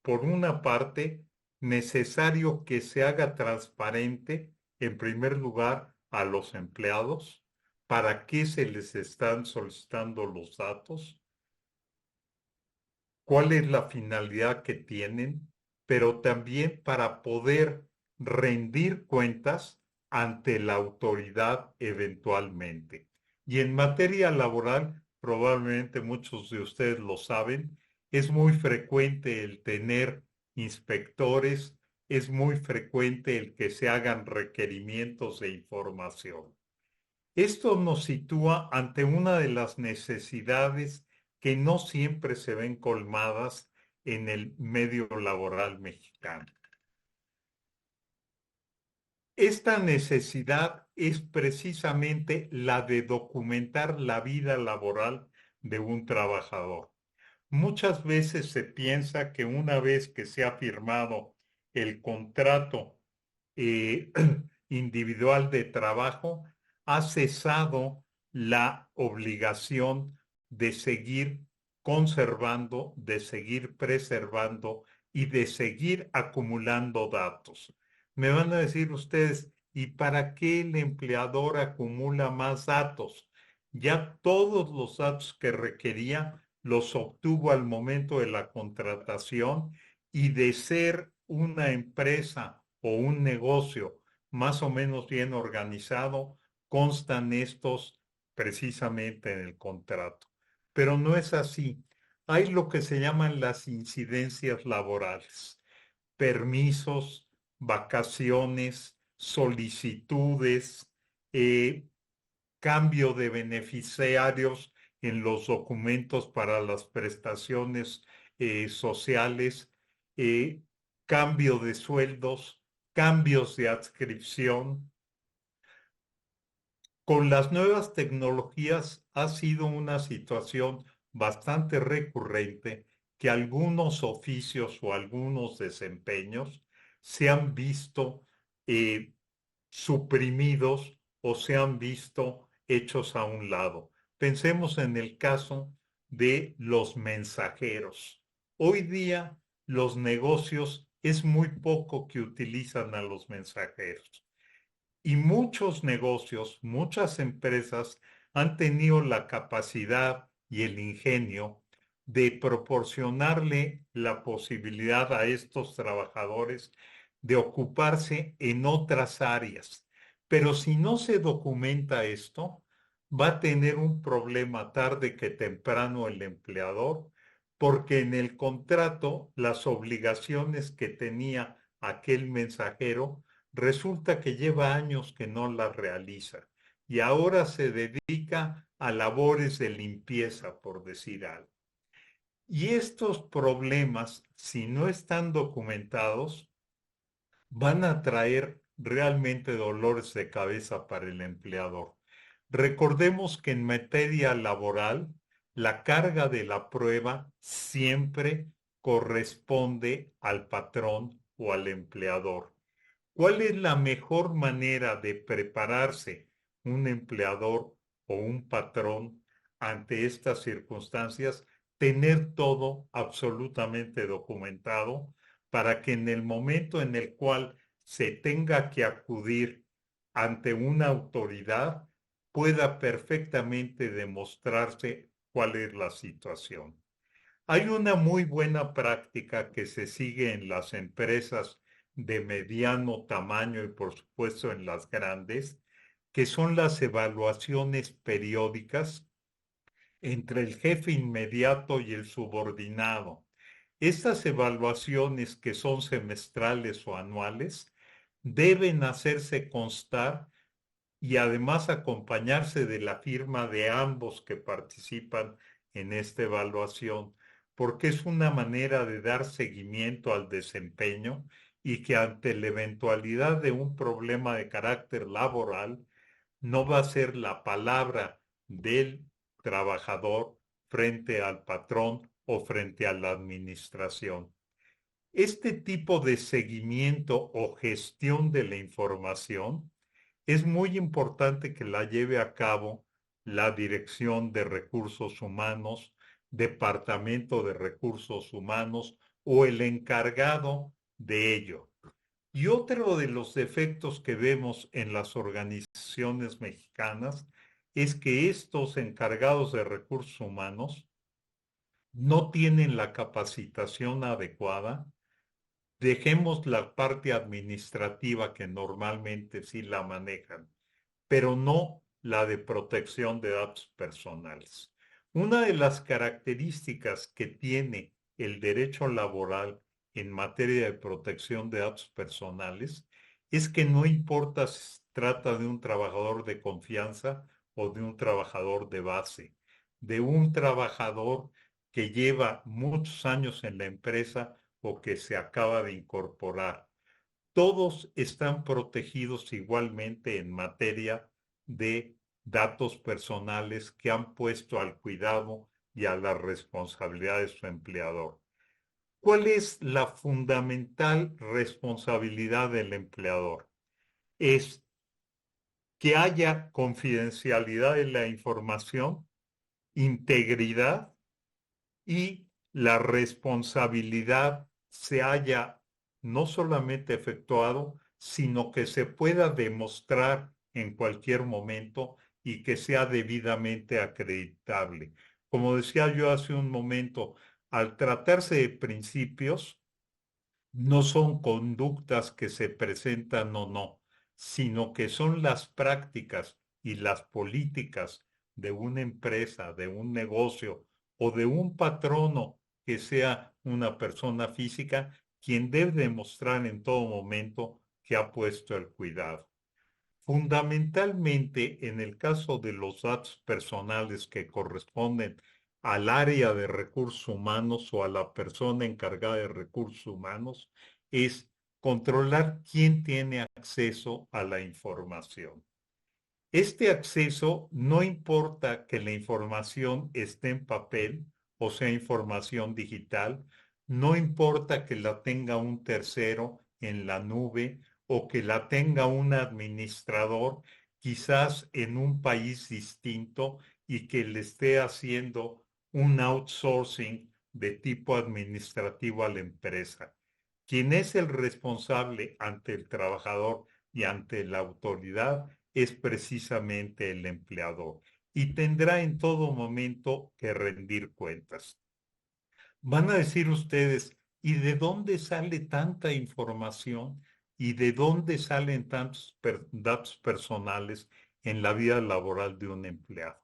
Speaker 4: por una parte, necesario que se haga transparente, en primer lugar, a los empleados, para qué se les están solicitando los datos, cuál es la finalidad que tienen, pero también para poder rendir cuentas ante la autoridad eventualmente. Y en materia laboral, probablemente muchos de ustedes lo saben, es muy frecuente el tener inspectores, es muy frecuente el que se hagan requerimientos de información. Esto nos sitúa ante una de las necesidades que no siempre se ven colmadas en el medio laboral mexicano. Esta necesidad es precisamente la de documentar la vida laboral de un trabajador. Muchas veces se piensa que una vez que se ha firmado el contrato individual de trabajo, ha cesado la obligación de seguir conservando, de seguir preservando y de seguir acumulando datos. Me van a decir ustedes, ¿y para qué el empleador acumula más datos? Ya todos los datos que requería los obtuvo al momento de la contratación, y de ser una empresa o un negocio más o menos bien organizado, constan estos precisamente en el contrato. Pero no es así. Hay lo que se llaman las incidencias laborales, permisos, vacaciones, solicitudes, cambio de beneficiarios en los documentos para las prestaciones sociales, cambio de sueldos, cambios de adscripción. Con las nuevas tecnologías ha sido una situación bastante recurrente que algunos oficios o algunos desempeños se han visto suprimidos o se han visto hechos a un lado. Pensemos en el caso de los mensajeros. Hoy día los negocios es muy poco que utilizan a los mensajeros. Y muchos negocios, muchas empresas han tenido la capacidad y el ingenio de proporcionarle la posibilidad a estos trabajadores de ocuparse en otras áreas. Pero si no se documenta esto, va a tener un problema tarde que temprano el empleador, porque en el contrato las obligaciones que tenía aquel mensajero resulta que lleva años que no las realiza y ahora se dedica a labores de limpieza, por decir algo. Y estos problemas, si no están documentados, van a traer realmente dolores de cabeza para el empleador. Recordemos que en materia laboral, la carga de la prueba siempre corresponde al patrón o al empleador. ¿Cuál es la mejor manera de prepararse un empleador o un patrón ante estas circunstancias? Tener todo absolutamente documentado para que en el momento en el cual se tenga que acudir ante una autoridad pueda perfectamente demostrarse cuál es la situación. Hay una muy buena práctica que se sigue en las empresas de mediano tamaño y por supuesto en las grandes, que son las evaluaciones periódicas entre el jefe inmediato y el subordinado. Estas evaluaciones, que son semestrales o anuales, deben hacerse constar y además acompañarse de la firma de ambos que participan en esta evaluación, porque es una manera de dar seguimiento al desempeño y que ante la eventualidad de un problema de carácter laboral, no va a ser la palabra del trabajador frente al patrón o frente a la administración. Este tipo de seguimiento o gestión de la información es muy importante que la lleve a cabo la Dirección de Recursos Humanos, Departamento de Recursos Humanos o el encargado de ello. Y otro de los defectos que vemos en las organizaciones mexicanas es que estos encargados de recursos humanos no tienen la capacitación adecuada. Dejemos la parte administrativa, que normalmente sí la manejan, pero no la de protección de datos personales. Una de las características que tiene el derecho laboral en materia de protección de datos personales es que no importa si se trata de un trabajador de confianza o de un trabajador de base, de un trabajador que lleva muchos años en la empresa o que se acaba de incorporar. Todos están protegidos igualmente en materia de datos personales que han puesto al cuidado y a la responsabilidad de su empleador. ¿Cuál es la fundamental responsabilidad del empleador? Es que haya confidencialidad en la información, integridad y la responsabilidad se haya no solamente efectuado, sino que se pueda demostrar en cualquier momento y que sea debidamente acreditable. Como decía yo hace un momento, al tratarse de principios, no son conductas que se presentan o no, sino que son las prácticas y las políticas de una empresa, de un negocio o de un patrono que sea una persona física quien debe demostrar en todo momento que ha puesto el cuidado. Fundamentalmente, en el caso de los datos personales que corresponden al área de recursos humanos o a la persona encargada de recursos humanos, es controlar quién tiene acceso a la información. Este acceso no importa que la información esté en papel o sea información digital, no importa que la tenga un tercero en la nube o que la tenga un administrador quizás en un país distinto y que le esté haciendo un outsourcing de tipo administrativo a la empresa. Quien es el responsable ante el trabajador y ante la autoridad es precisamente el empleador y tendrá en todo momento que rendir cuentas. Van a decir ustedes, ¿y de dónde sale tanta información? ¿Y de dónde salen tantos datos personales en la vida laboral de un empleado?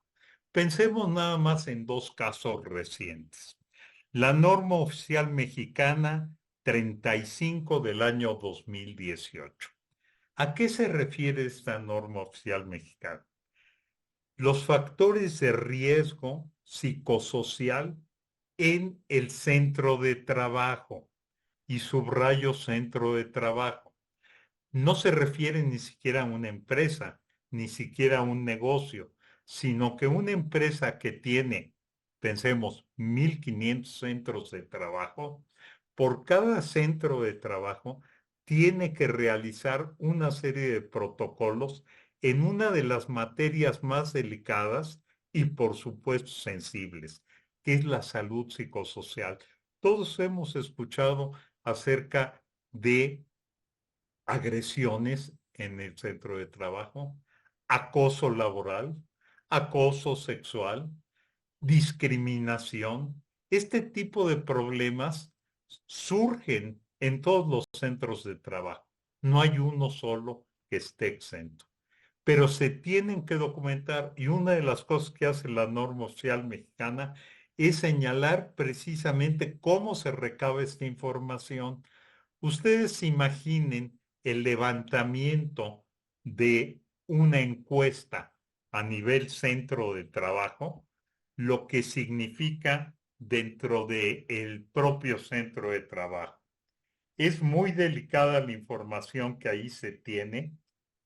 Speaker 4: Pensemos nada más en dos casos recientes. La norma oficial mexicana 35 del año 2018. ¿A qué se refiere esta norma oficial mexicana? Los factores de riesgo psicosocial en el centro de trabajo, y subrayo centro de trabajo. No se refiere ni siquiera a una empresa, ni siquiera a un negocio, sino que una empresa que tiene, pensemos, 1,500 centros de trabajo, por cada centro de trabajo tiene que realizar una serie de protocolos en una de las materias más delicadas y por supuesto sensibles, que es la salud psicosocial. Todos hemos escuchado acerca de agresiones en el centro de trabajo, acoso laboral, acoso sexual, discriminación. Este tipo de problemas surgen en todos los centros de trabajo. No hay uno solo que esté exento, pero se tienen que documentar y una de las cosas que hace la norma oficial mexicana es señalar precisamente cómo se recaba esta información. Ustedes imaginen el levantamiento de una encuesta a nivel centro de trabajo, lo que significa dentro del propio centro de trabajo. Es muy delicada la información que ahí se tiene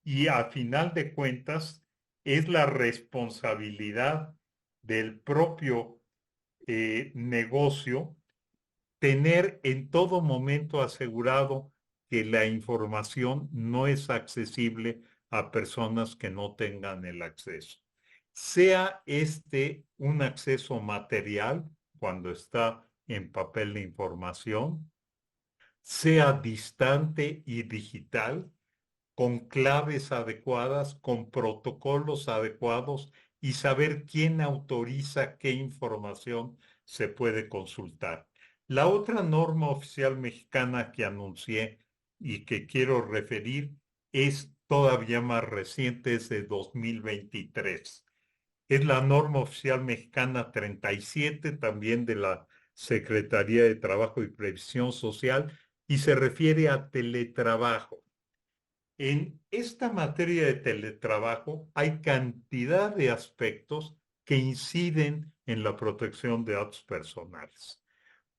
Speaker 4: y a final de cuentas es la responsabilidad del propio negocio tener en todo momento asegurado que la información no es accesible a personas que no tengan el acceso. Sea este un acceso material cuando está en papel de información, sea distante y digital, con claves adecuadas, con protocolos adecuados y saber quién autoriza qué información se puede consultar. La otra norma oficial mexicana que anuncié y que quiero referir es todavía más reciente, es de 2023. Es la norma oficial mexicana 37, también de la Secretaría de Trabajo y Previsión Social, y se refiere a teletrabajo. En esta materia de teletrabajo hay cantidad de aspectos que inciden en la protección de datos personales.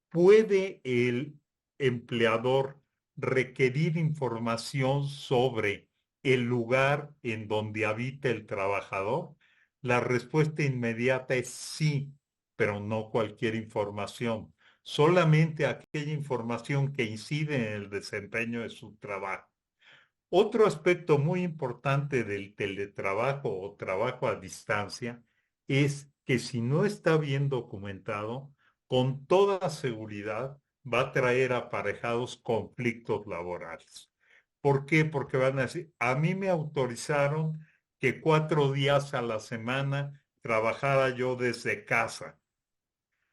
Speaker 4: ¿Puede el empleador requerir información sobre el lugar en donde habita el trabajador? La respuesta inmediata es sí, pero no cualquier información, solamente aquella información que incide en el desempeño de su trabajo. Otro aspecto muy importante del teletrabajo o trabajo a distancia es que si no está bien documentado, con toda seguridad va a traer aparejados conflictos laborales. ¿Por qué? Porque van a decir, a mí me autorizaron que 4 días a la semana trabajara yo desde casa.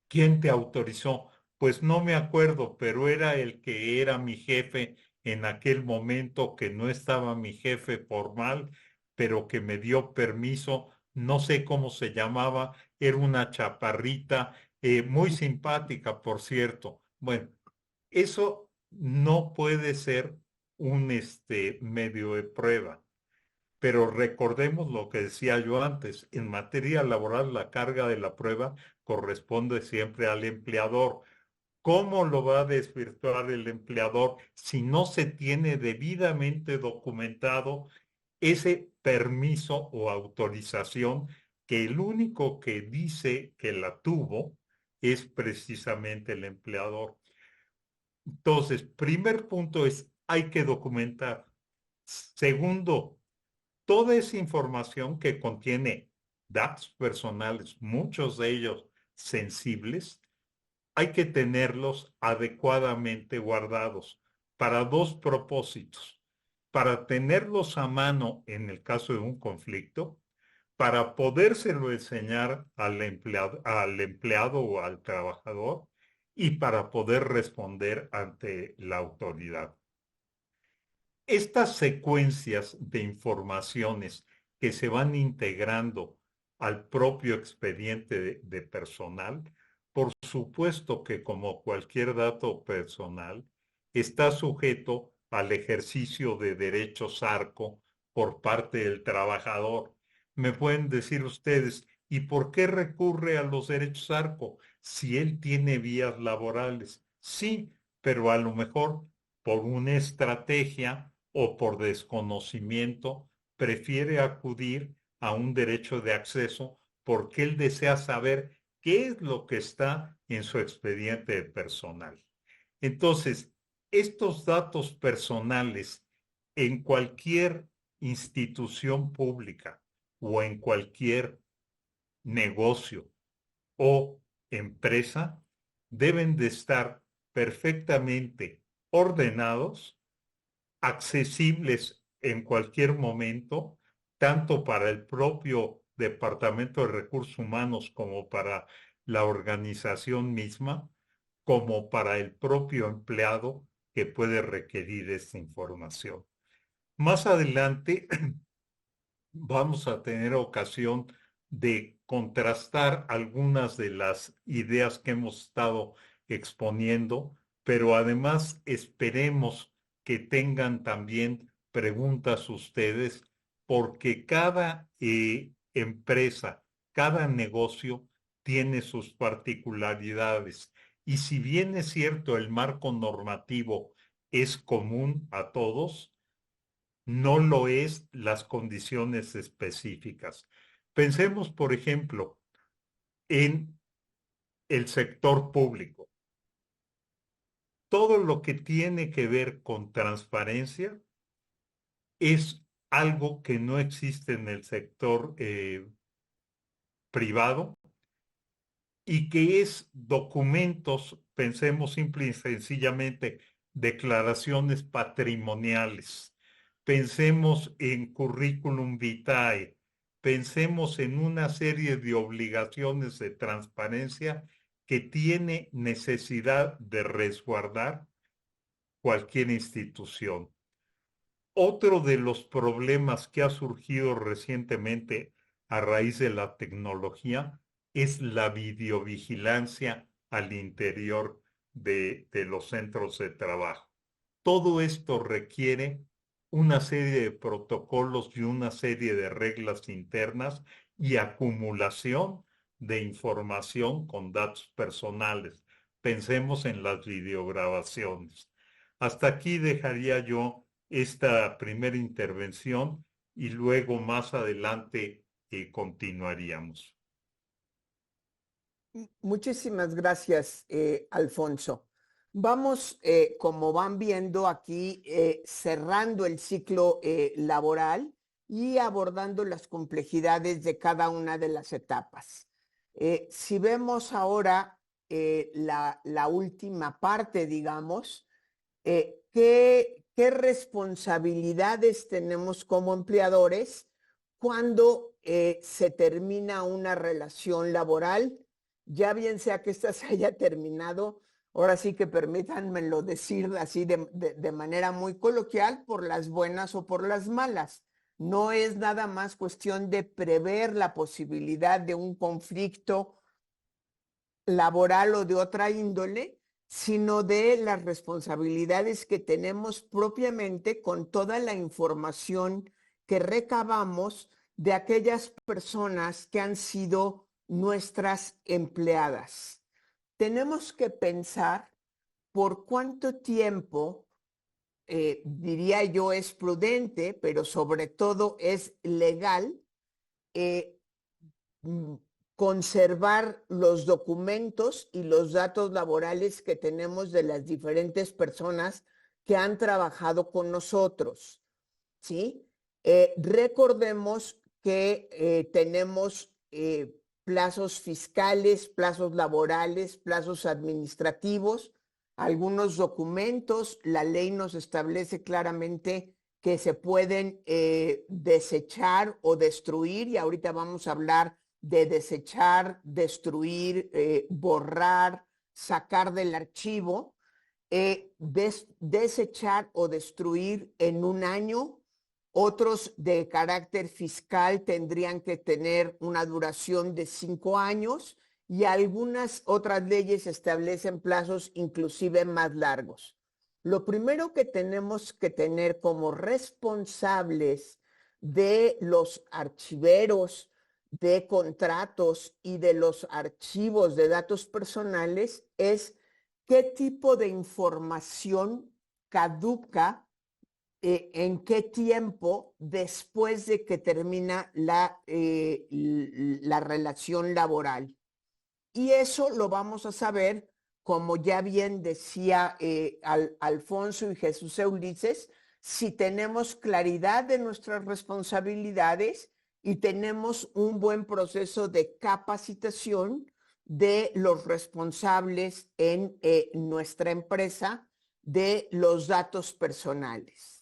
Speaker 4: ¿Quién te autorizó? Pues no me acuerdo, pero era el que era mi jefe en aquel momento, que no estaba mi jefe formal, pero que me dio permiso. No sé cómo se llamaba, era una chaparrita, muy simpática, por cierto. Bueno, eso no puede ser un medio de prueba. Pero recordemos lo que decía yo antes, en materia laboral la carga de la prueba corresponde siempre al empleador. ¿Cómo lo va a desvirtuar el empleador si no se tiene debidamente documentado ese permiso o autorización, que el único que dice que la tuvo es precisamente el empleador? Entonces, primer punto es, hay que documentar. Segundo, toda esa información que contiene datos personales, muchos de ellos sensibles, hay que tenerlos adecuadamente guardados para dos propósitos: para tenerlos a mano en el caso de un conflicto, para podérselo enseñar al empleado o al trabajador, y para poder responder ante la autoridad. Estas secuencias de informaciones que se van integrando al propio expediente de personal, por supuesto que, como cualquier dato personal, está sujeto al ejercicio de derechos ARCO por parte del trabajador. Me pueden decir ustedes, ¿y por qué recurre a los derechos ARCO si él tiene vías laborales? Sí, pero a lo mejor por una estrategia o por desconocimiento prefiere acudir a un derecho de acceso porque él desea saber qué es lo que está en su expediente personal. Entonces, estos datos personales en cualquier institución pública o en cualquier negocio o empresa deben de estar perfectamente ordenados, accesibles en cualquier momento, tanto para el propio Departamento de Recursos Humanos como para la organización misma, como para el propio empleado que puede requerir esta información. Más adelante vamos a tener ocasión de contrastar algunas de las ideas que hemos estado exponiendo, pero además esperemos que tengan también preguntas ustedes, porque cada empresa, cada negocio tiene sus particularidades. Y si bien es cierto, el marco normativo es común a todos, no lo es las condiciones específicas. Pensemos, por ejemplo, en el sector público. Todo lo que tiene que ver con transparencia es algo que no existe en el sector privado, y que es documentos, pensemos simple y sencillamente, declaraciones patrimoniales. Pensemos en currículum vitae, pensemos en una serie de obligaciones de transparencia que tiene necesidad de resguardar cualquier institución. Otro de los problemas que ha surgido recientemente a raíz de la tecnología es la videovigilancia al interior de los centros de trabajo. Todo esto requiere una serie de protocolos y una serie de reglas internas y acumulación de información con datos personales. Pensemos en las videograbaciones. Hasta aquí dejaría yo esta primera intervención y luego más adelante continuaríamos.
Speaker 2: Muchísimas gracias, Alfonso. Vamos, como van viendo aquí, cerrando el ciclo laboral y abordando las complejidades de cada una de las etapas. Si vemos ahora la última parte, digamos, ¿qué responsabilidades tenemos como empleadores cuando se termina una relación laboral? Ya bien sea que esta se haya terminado, ahora sí que permítanmelo decir así de manera muy coloquial, por las buenas o por las malas. No es nada más cuestión de prever la posibilidad de un conflicto laboral o de otra índole, sino de las responsabilidades que tenemos propiamente con toda la información que recabamos de aquellas personas que han sido nuestras empleadas. Tenemos que pensar por cuánto tiempo, diría yo, es prudente, pero sobre todo es legal, conservar los documentos y los datos laborales que tenemos de las diferentes personas que han trabajado con nosotros, ¿sí? Recordemos que tenemos plazos fiscales, plazos laborales, plazos administrativos, algunos documentos. La ley nos establece claramente que se pueden desechar o destruir, y ahorita vamos a hablar de desechar, destruir, borrar, sacar del archivo, desechar o destruir en un año. Otros de carácter fiscal tendrían que tener una duración de 5 años y algunas otras leyes establecen plazos inclusive más largos. Lo primero que tenemos que tener como responsables de los archiveros de contratos y de los archivos de datos personales es qué tipo de información caduca en qué tiempo después de que termina la relación laboral. Y eso lo vamos a saber, como ya bien decía Alfonso y Jesús Ulises, si tenemos claridad de nuestras responsabilidades y tenemos un buen proceso de capacitación de los responsables en nuestra empresa de los datos personales.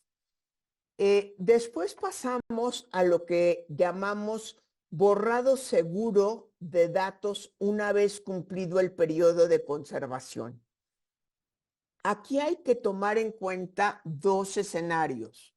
Speaker 2: Después pasamos a lo que llamamos borrado seguro de datos una vez cumplido el periodo de conservación. Aquí hay que tomar en cuenta dos escenarios.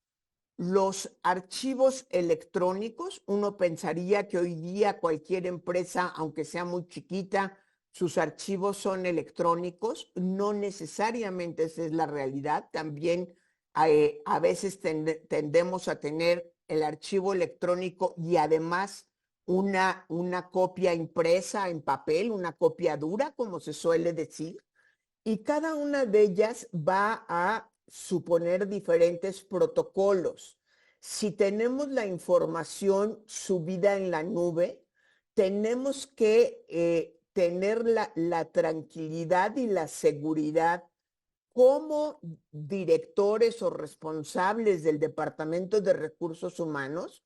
Speaker 2: Los archivos electrónicos, uno pensaría que hoy día cualquier empresa, aunque sea muy chiquita, sus archivos son electrónicos. No necesariamente esa es la realidad. También a veces tendemos a tener el archivo electrónico y además una copia impresa en papel, una copia dura, como se suele decir. Y cada una de ellas va a suponer diferentes protocolos. Si tenemos la información subida en la nube, tenemos que tener la tranquilidad y la seguridad como directores o responsables del Departamento de Recursos Humanos,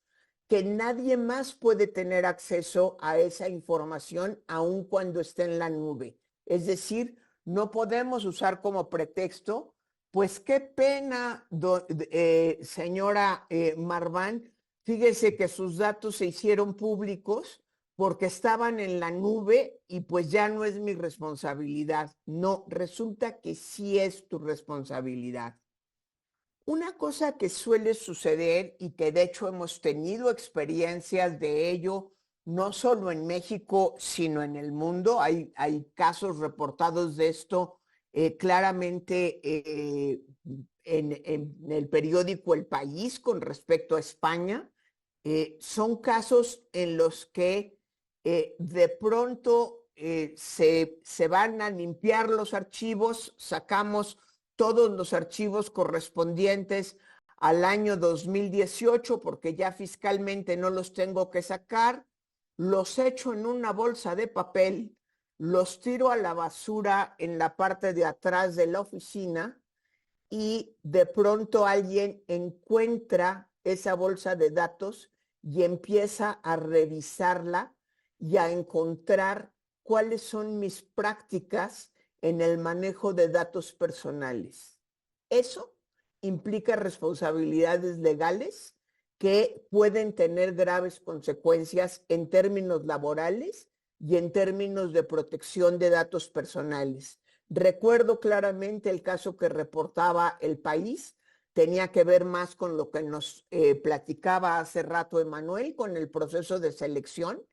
Speaker 2: que nadie más puede tener acceso a esa información aun cuando esté en la nube. Es decir, no podemos usar como pretexto, pues qué pena, señora Marván, fíjese que sus datos se hicieron públicos porque estaban en la nube y pues ya no es mi responsabilidad. No, resulta que sí es tu responsabilidad. Una cosa que suele suceder y que de hecho hemos tenido experiencias de ello no solo en México, sino en el mundo. Hay casos reportados de esto claramente en el periódico El País con respecto a España. Son casos en los que de pronto se van a limpiar los archivos, sacamos todos los archivos correspondientes al año 2018 porque ya fiscalmente no los tengo que sacar, los echo en una bolsa de papel, los tiro a la basura en la parte de atrás de la oficina y de pronto alguien encuentra esa bolsa de datos y empieza a revisarla y a encontrar cuáles son mis prácticas en el manejo de datos personales. Eso implica responsabilidades legales que pueden tener graves consecuencias en términos laborales y en términos de protección de datos personales. Recuerdo claramente el caso que reportaba El País, tenía que ver más con lo que nos platicaba hace rato Emanuel, con el proceso de selección,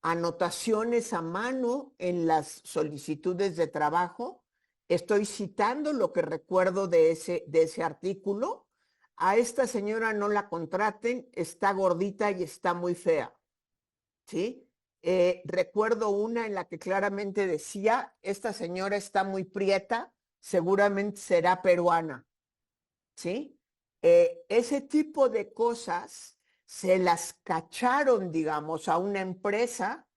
Speaker 2: anotaciones a mano en las solicitudes de trabajo. Estoy citando lo que recuerdo de ese artículo. A esta señora no la contraten, está gordita y está muy fea, ¿sí? Recuerdo una en la que claramente decía, esta señora está muy prieta, seguramente será peruana, ¿sí? Ese tipo de cosas se las cacharon, digamos, a una empresa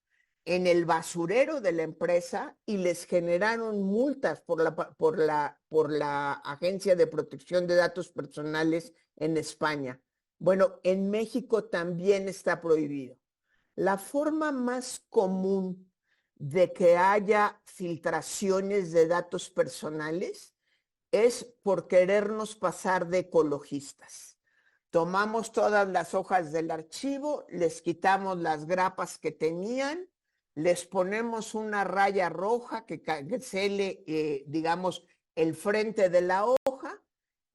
Speaker 2: en el basurero de la empresa y les generaron multas por la Agencia de Protección de Datos Personales en España. Bueno, en México también está prohibido. La forma más común de que haya filtraciones de datos personales es por querernos pasar de ecologistas. Tomamos todas las hojas del archivo, les quitamos las grapas que tenían, les ponemos una raya roja que cancele, digamos, el frente de la hoja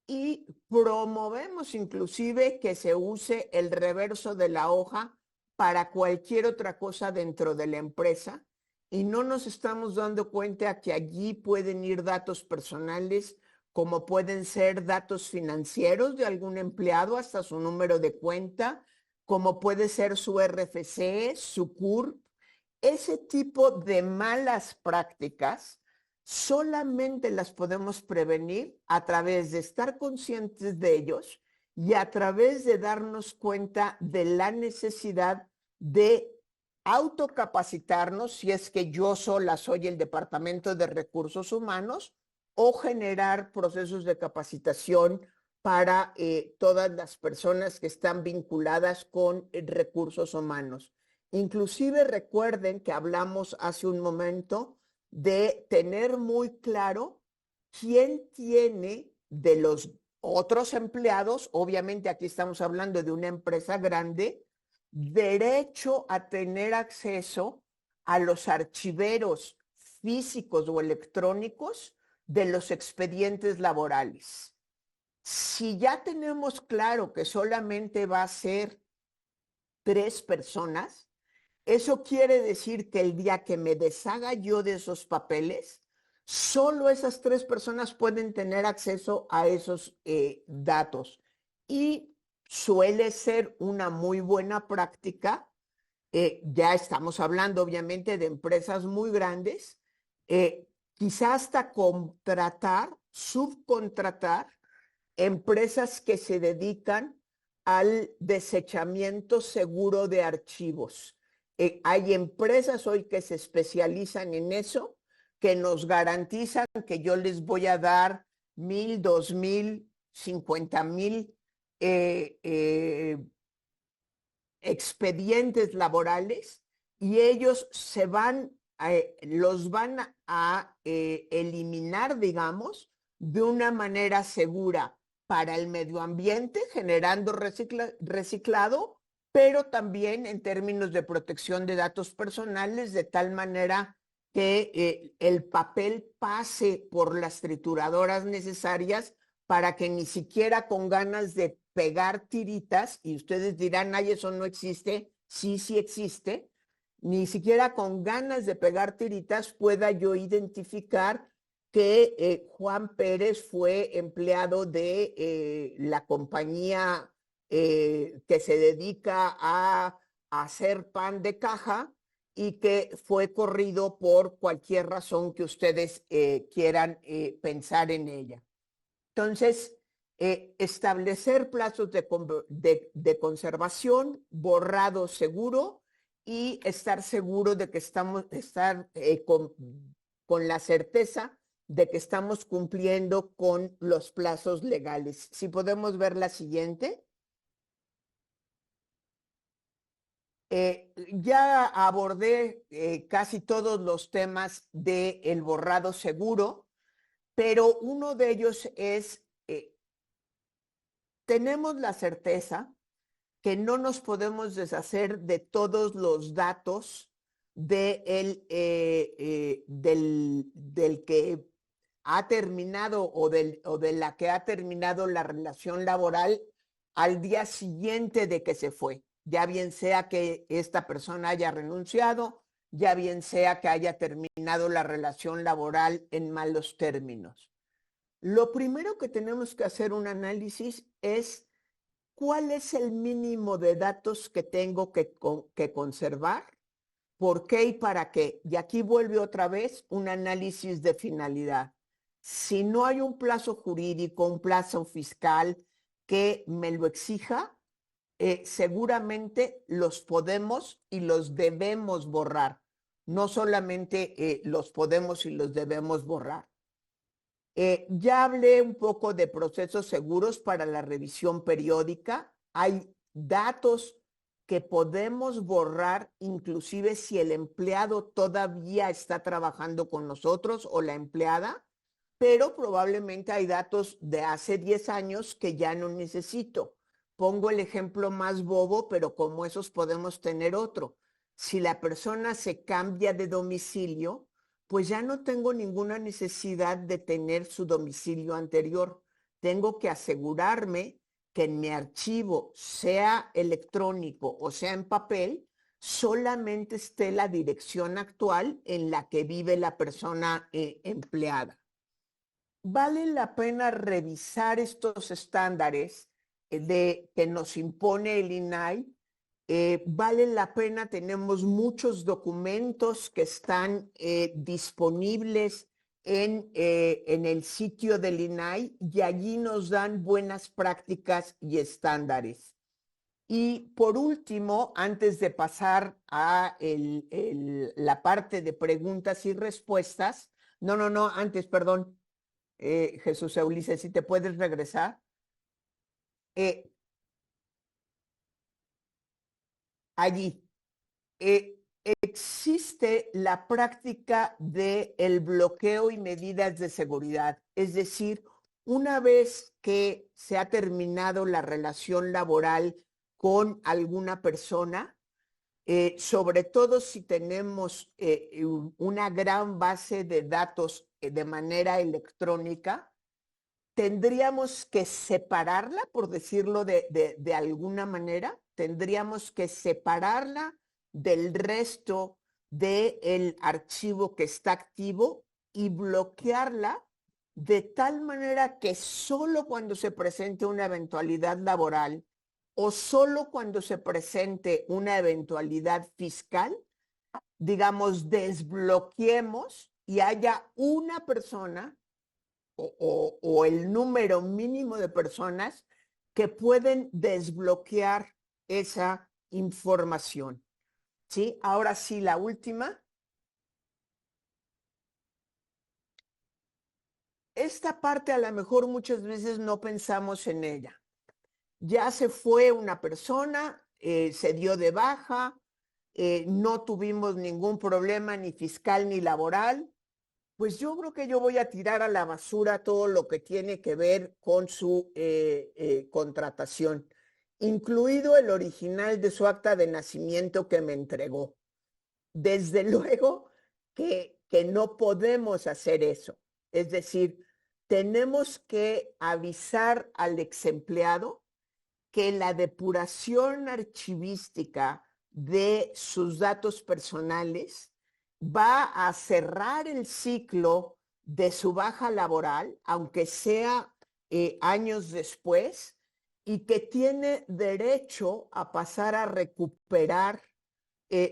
Speaker 2: y promovemos inclusive que se use el reverso de la hoja para cualquier otra cosa dentro de la empresa y no nos estamos dando cuenta que allí pueden ir datos personales, como pueden ser datos financieros de algún empleado, hasta su número de cuenta, como puede ser su RFC, su CURP. Ese tipo de malas prácticas solamente las podemos prevenir a través de estar conscientes de ellos y a través de darnos cuenta de la necesidad de autocapacitarnos, si es que yo sola soy el Departamento de Recursos Humanos, o generar procesos de capacitación para todas las personas que están vinculadas con recursos humanos. Inclusive recuerden que hablamos hace un momento de tener muy claro quién tiene de los otros empleados, obviamente aquí estamos hablando de una empresa grande, derecho a tener acceso a los archiveros físicos o electrónicos de los expedientes laborales. Si ya tenemos claro que solamente va a ser 3 personas, eso quiere decir que el día que me deshaga yo de esos papeles, solo esas 3 personas pueden tener acceso a esos datos. Y suele ser una muy buena práctica. Ya estamos hablando obviamente de empresas muy grandes, quizá hasta subcontratar empresas que se dedican al desechamiento seguro de archivos. Hay empresas hoy que se especializan en eso, que nos garantizan que yo les voy a dar 1,000, 2,000, 50,000 expedientes laborales y ellos los van a eliminar, digamos, de una manera segura para el medio ambiente, generando reciclado, pero también en términos de protección de datos personales, de tal manera que el papel pase por las trituradoras necesarias para que ni siquiera con ganas de pegar tiritas, y ustedes dirán, ay, eso no existe, sí, sí existe, ni siquiera con ganas de pegar tiritas pueda yo identificar que Juan Pérez fue empleado de la compañía que se dedica a hacer pan de caja y que fue corrido por cualquier razón que ustedes quieran pensar en ella. Entonces, establecer plazos de conservación, borrado seguro y estar seguro de que estar con la certeza de que estamos cumpliendo con los plazos legales. Si podemos ver la siguiente. Ya abordé casi todos los temas del borrado seguro, pero uno de ellos es, tenemos la certeza que no nos podemos deshacer de todos los datos del que ha terminado o de la que ha terminado la relación laboral al día siguiente de que se fue. Ya bien sea que esta persona haya renunciado, ya bien sea que haya terminado la relación laboral en malos términos. Lo primero que tenemos que hacer un análisis es cuál es el mínimo de datos que tengo que conservar, por qué y para qué. Y aquí vuelve otra vez un análisis de finalidad. Si no hay un plazo jurídico, un plazo fiscal que me lo exija, seguramente los podemos y los debemos borrar. No solamente los podemos y los debemos borrar. Ya hablé un poco de procesos seguros para la revisión periódica. Hay datos que podemos borrar inclusive si el empleado todavía está trabajando con nosotros o la empleada, pero probablemente hay datos de hace 10 años que ya no necesito. Pongo el ejemplo más bobo, pero como esos podemos tener otro. Si la persona se cambia de domicilio, pues ya no tengo ninguna necesidad de tener su domicilio anterior. Tengo que asegurarme que en mi archivo, sea electrónico o sea en papel, solamente esté la dirección actual en la que vive la persona empleada. Vale la pena revisar estos estándares que nos impone el INAI. Vale la pena, tenemos muchos documentos que están disponibles en el sitio del INAI y allí nos dan buenas prácticas y estándares. Y por último, antes de pasar a la parte de preguntas y respuestas, antes, perdón, Jesús Ulises, si te puedes regresar. Allí existe la práctica del bloqueo y medidas de seguridad. Es decir, una vez que se ha terminado la relación laboral con alguna persona, sobre todo si tenemos una gran base de datos de manera electrónica, tendríamos que separarla, por decirlo de alguna manera, tendríamos que separarla del resto del archivo que está activo y bloquearla de tal manera que solo cuando se presente una eventualidad laboral o solo cuando se presente una eventualidad fiscal, digamos, desbloqueemos y haya una persona o el número mínimo de personas que pueden desbloquear esa información. ¿Sí? Ahora sí, la última. Esta parte a lo mejor muchas veces no pensamos en ella. Ya se fue una persona, se dio de baja, no tuvimos ningún problema ni fiscal ni laboral. Pues yo creo que yo voy a tirar a la basura todo lo que tiene que ver con su contratación, incluido el original de su acta de nacimiento que me entregó. Desde luego que no podemos hacer eso. Es decir, tenemos que avisar al ex empleado que la depuración archivística de sus datos personales, va a cerrar el ciclo de su baja laboral, aunque sea años después, y que tiene derecho a pasar a recuperar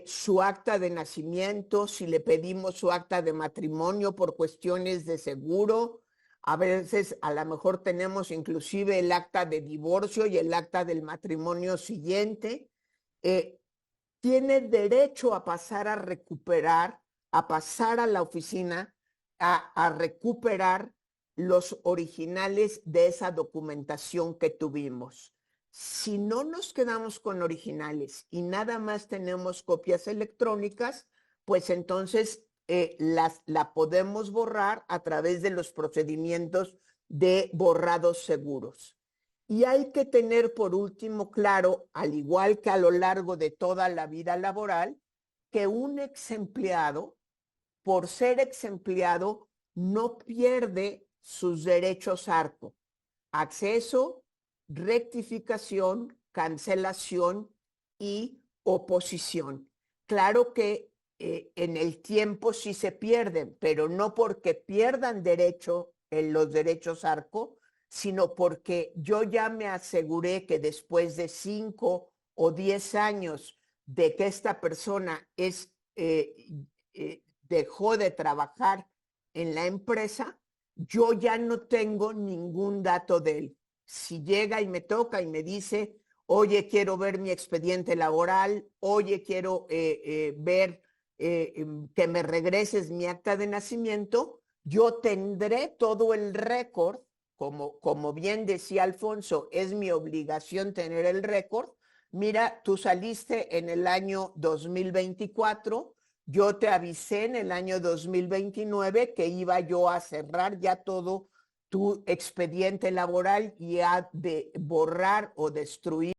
Speaker 2: su acta de nacimiento, si le pedimos su acta de matrimonio por cuestiones de seguro. A veces a lo mejor tenemos inclusive el acta de divorcio y el acta del matrimonio siguiente. Tiene derecho a pasar a recuperar, a pasar a la oficina, a recuperar los originales de esa documentación que tuvimos. Si no nos quedamos con originales y nada más tenemos copias electrónicas, pues entonces la podemos borrar a través de los procedimientos de borrados seguros. Y hay que tener por último claro, al igual que a lo largo de toda la vida laboral, que un ex empleado, por ser ex empleado, no pierde sus derechos ARCO: acceso, rectificación, cancelación y oposición. Claro que en el tiempo sí se pierden, pero no porque pierdan derecho en los derechos ARCO, sino porque yo ya me aseguré que después de 5 o 10 años de que esta persona dejó de trabajar en la empresa, yo ya no tengo ningún dato de él. Si llega y me toca y me dice, oye, quiero ver mi expediente laboral, oye, quiero ver que me regreses mi acta de nacimiento, yo tendré todo el récord, como bien decía Alfonso, es mi obligación tener el récord. Mira, tú saliste en el año 2024, yo te avisé en el año 2029 que iba yo a cerrar ya todo tu expediente laboral y a de borrar o destruir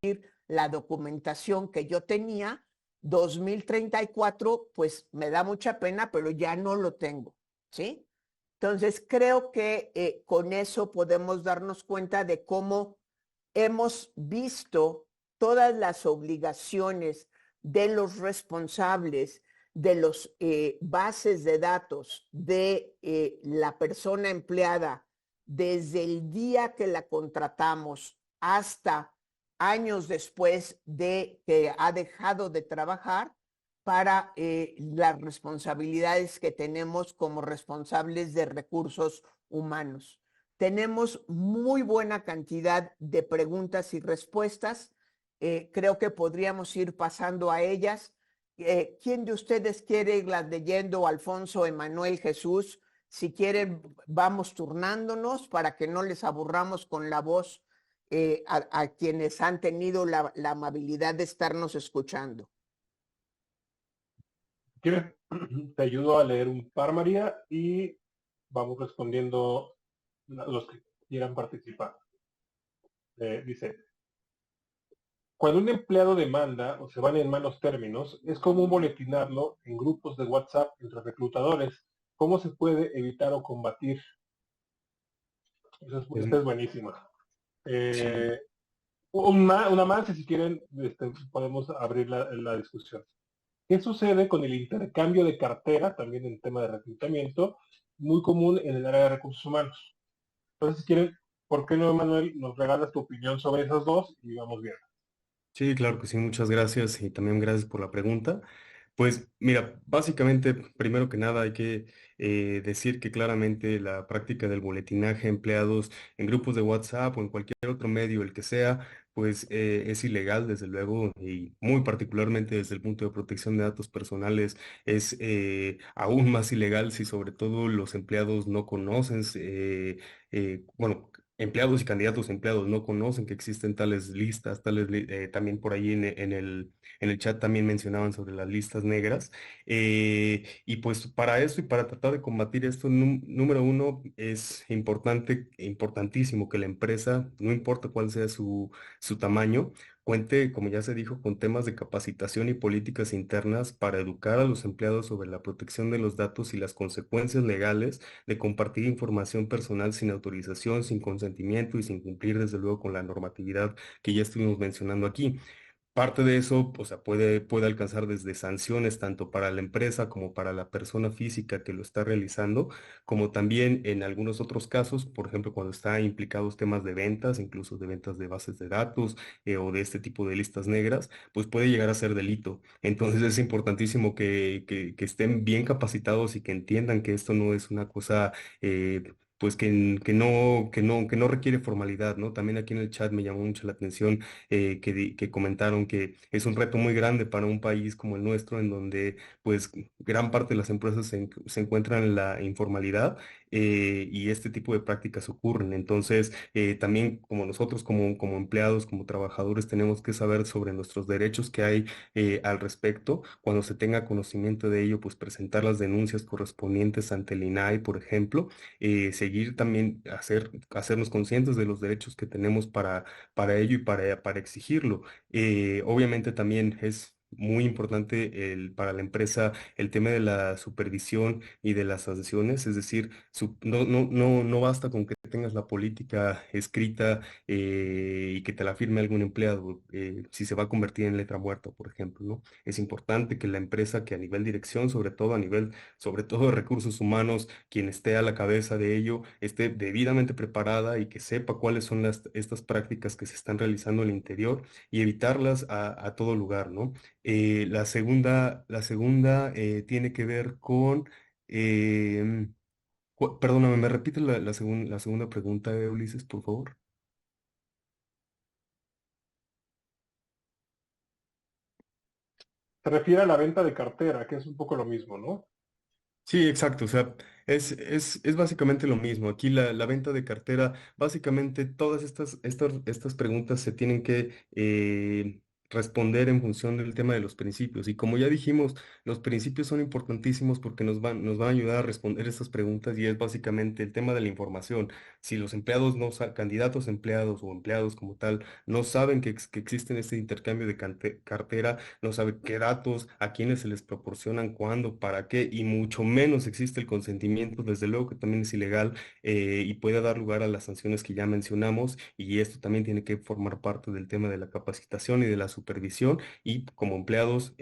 Speaker 2: la documentación que yo tenía. 2034, pues me da mucha pena, pero ya no lo tengo, ¿sí? Entonces, creo que con eso podemos darnos cuenta de cómo hemos visto todas las obligaciones de los responsables de los bases de datos de la persona empleada desde el día que la contratamos hasta años después de que ha dejado de trabajar, para las responsabilidades que tenemos como responsables de recursos humanos. Tenemos muy buena cantidad de preguntas y respuestas. Creo que podríamos ir pasando a ellas. ¿Quién de ustedes quiere irlas leyendo? Alfonso, Emanuel, Jesús. Si quieren, vamos turnándonos para que no les aburramos con la voz a quienes han tenido la amabilidad de estarnos escuchando.
Speaker 3: ¿Quieres? Te ayudo a leer un par, María, y vamos respondiendo los que quieran participar. Dice, cuando un empleado demanda o se van en malos términos, es común boletinarlo en grupos de WhatsApp entre reclutadores. ¿Cómo se puede evitar o combatir? Esta es buenísima.
Speaker 5: Sí.
Speaker 3: Una más, y si quieren, podemos abrir la discusión. ¿Qué sucede con el intercambio de cartera, también en tema de reclutamiento, muy común en el área de recursos humanos? Entonces, si quieren, ¿por qué no, Manuel, nos regalas tu opinión sobre esas dos y vamos bien?
Speaker 5: Sí, claro que sí, muchas gracias y también gracias por la pregunta. Pues mira, básicamente, primero que nada hay que decir que claramente la práctica del boletinaje a empleados en grupos de WhatsApp o en cualquier otro medio, el que sea, pues es ilegal, desde luego, y muy particularmente desde el punto de protección de datos personales es aún más ilegal si sobre todo los empleados no conocen, bueno, empleados y candidatos a empleados no conocen que existen tales listas, también por ahí en el chat también mencionaban sobre las listas negras. Y pues para eso y para tratar de combatir esto, número uno, es importante, importantísimo que la empresa, no importa cuál sea su tamaño, cuente, como ya se dijo, con temas de capacitación y políticas internas para educar a los empleados sobre la protección de los datos y las consecuencias legales de compartir información personal sin autorización, sin consentimiento y sin cumplir desde luego con la normatividad que ya estuvimos mencionando aquí. Parte de eso, o sea, puede alcanzar desde sanciones tanto para la empresa como para la persona física que lo está realizando, como también en algunos otros casos, por ejemplo, cuando está implicados temas de ventas, incluso de ventas de bases de datos o de este tipo de listas negras, pues puede llegar a ser delito. Entonces es importantísimo que estén bien capacitados y que entiendan que esto no es una cosa pues que no requiere formalidad, ¿no? También aquí en el chat me llamó mucho la atención que comentaron que es un reto muy grande para un país como el nuestro, en donde pues gran parte de las empresas se encuentran en la informalidad y este tipo de prácticas ocurren. Entonces, también como nosotros como empleados, como trabajadores, tenemos que saber sobre nuestros derechos que hay al respecto. Cuando se tenga conocimiento de ello, pues presentar las denuncias correspondientes ante el INAI, por ejemplo, seguir también hacernos conscientes de los derechos que tenemos para ello y para exigirlo. Obviamente también es muy importante para la empresa el tema de la supervisión y de las sanciones, es decir, no basta con que tengas la política escrita y que te la firme algún empleado, si se va a convertir en letra muerta, por ejemplo, ¿no? Es importante que la empresa, que a nivel dirección, sobre todo de recursos humanos, quien esté a la cabeza de ello, esté debidamente preparada y que sepa cuáles son estas prácticas que se están realizando al interior y evitarlas a todo lugar, ¿no? La segunda tiene que ver con, perdóname, ¿me repite la segunda pregunta, Ulises, por favor?
Speaker 3: Se refiere a la venta de cartera, que es un poco lo mismo, ¿no?
Speaker 5: Sí, exacto. O sea, es básicamente lo mismo. Aquí la venta de cartera, básicamente todas estas preguntas se tienen que responder en función del tema de los principios. Y como ya dijimos, los principios son importantísimos porque nos van a ayudar a responder estas preguntas y es básicamente el tema de la información. Si los empleados no, candidatos a empleados o empleados como tal, no saben que existen este intercambio de cartera, no sabe qué datos, a quiénes se les proporcionan, cuándo, para qué, y mucho menos existe el consentimiento, desde luego que también es ilegal y puede dar lugar a las sanciones que ya mencionamos, y esto también tiene que formar parte del tema de la capacitación y de la supervisión, y como empleados,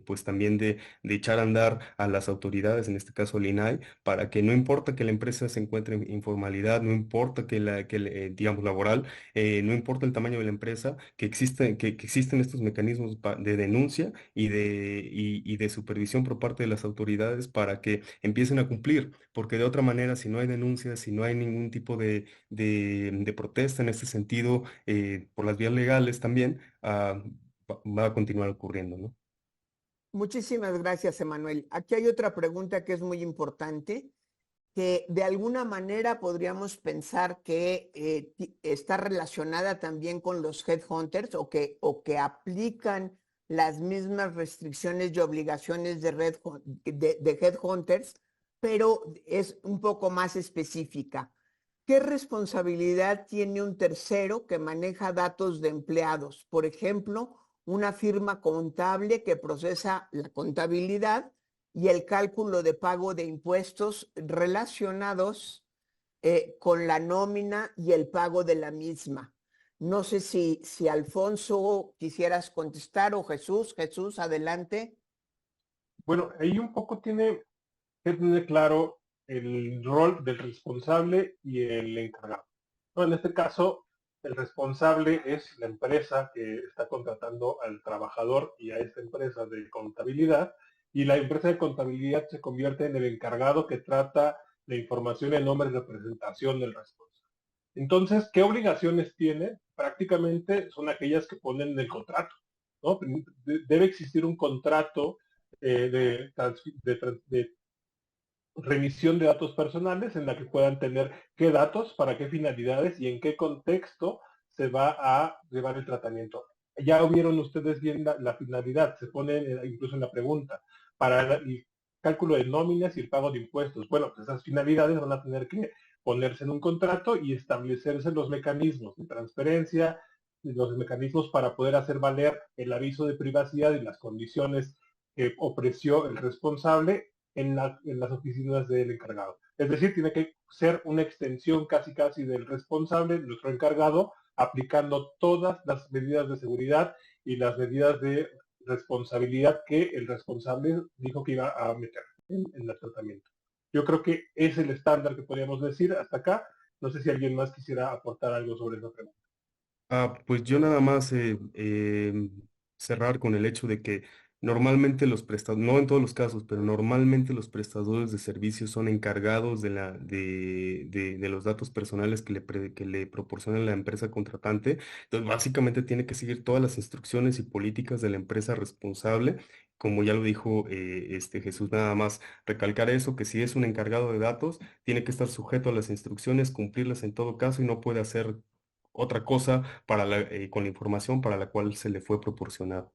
Speaker 5: pues también de echar a andar a las autoridades, en este caso al INAI, para que no importa que la empresa se encuentre en informalidad, no importa digamos, laboral, no importa el tamaño de la empresa, que existen estos mecanismos de denuncia y de supervisión por parte de las autoridades para que empiecen a cumplir, porque de otra manera, si no hay denuncias, si no hay ningún tipo de protesta en este sentido, por las vías legales también, va a continuar ocurriendo, ¿no?
Speaker 2: Muchísimas gracias, Emanuel. Aquí hay otra pregunta que es muy importante, que de alguna manera podríamos pensar que está relacionada también con los headhunters o que aplican las mismas restricciones y obligaciones de headhunters, pero es un poco más específica. ¿Qué responsabilidad tiene un tercero que maneja datos de empleados? Por ejemplo, una firma contable que procesa la contabilidad y el cálculo de pago de impuestos relacionados con la nómina y el pago de la misma. No sé si Alfonso quisieras contestar o Jesús. Jesús, adelante.
Speaker 3: Bueno, ahí un poco tiene que tener claro el rol del responsable y el encargado. ¿No? En este caso, el responsable es la empresa que está contratando al trabajador y a esta empresa de contabilidad, y la empresa de contabilidad se convierte en el encargado que trata la información en nombre y representación del responsable. Entonces, ¿qué obligaciones tiene? Prácticamente son aquellas que ponen en el contrato, ¿no? Debe existir un contrato de remisión de datos personales en la que puedan tener qué datos, para qué finalidades y en qué contexto se va a llevar el tratamiento. Ya vieron ustedes bien la finalidad, se pone incluso en la pregunta, para el cálculo de nóminas y el pago de impuestos. Bueno, pues esas finalidades van a tener que ponerse en un contrato y establecerse los mecanismos de transferencia, los mecanismos para poder hacer valer el aviso de privacidad y las condiciones que ofreció el responsable en las oficinas del encargado. Es decir, tiene que ser una extensión casi del responsable, nuestro encargado, aplicando todas las medidas de seguridad y las medidas de responsabilidad que el responsable dijo que iba a meter en el tratamiento. Yo creo que es el estándar que podríamos decir hasta acá. No sé si alguien más quisiera aportar algo sobre esa pregunta.
Speaker 5: Pues yo nada más cerrar con el hecho de que normalmente los prestadores, no en todos los casos, pero normalmente los prestadores de servicios son encargados de los datos personales que le proporciona la empresa contratante. Entonces, básicamente tiene que seguir todas las instrucciones y políticas de la empresa responsable. Como ya lo dijo Jesús, nada más recalcar eso, que si es un encargado de datos, tiene que estar sujeto a las instrucciones, cumplirlas en todo caso y no puede hacer otra cosa con la información para la cual se le fue proporcionado.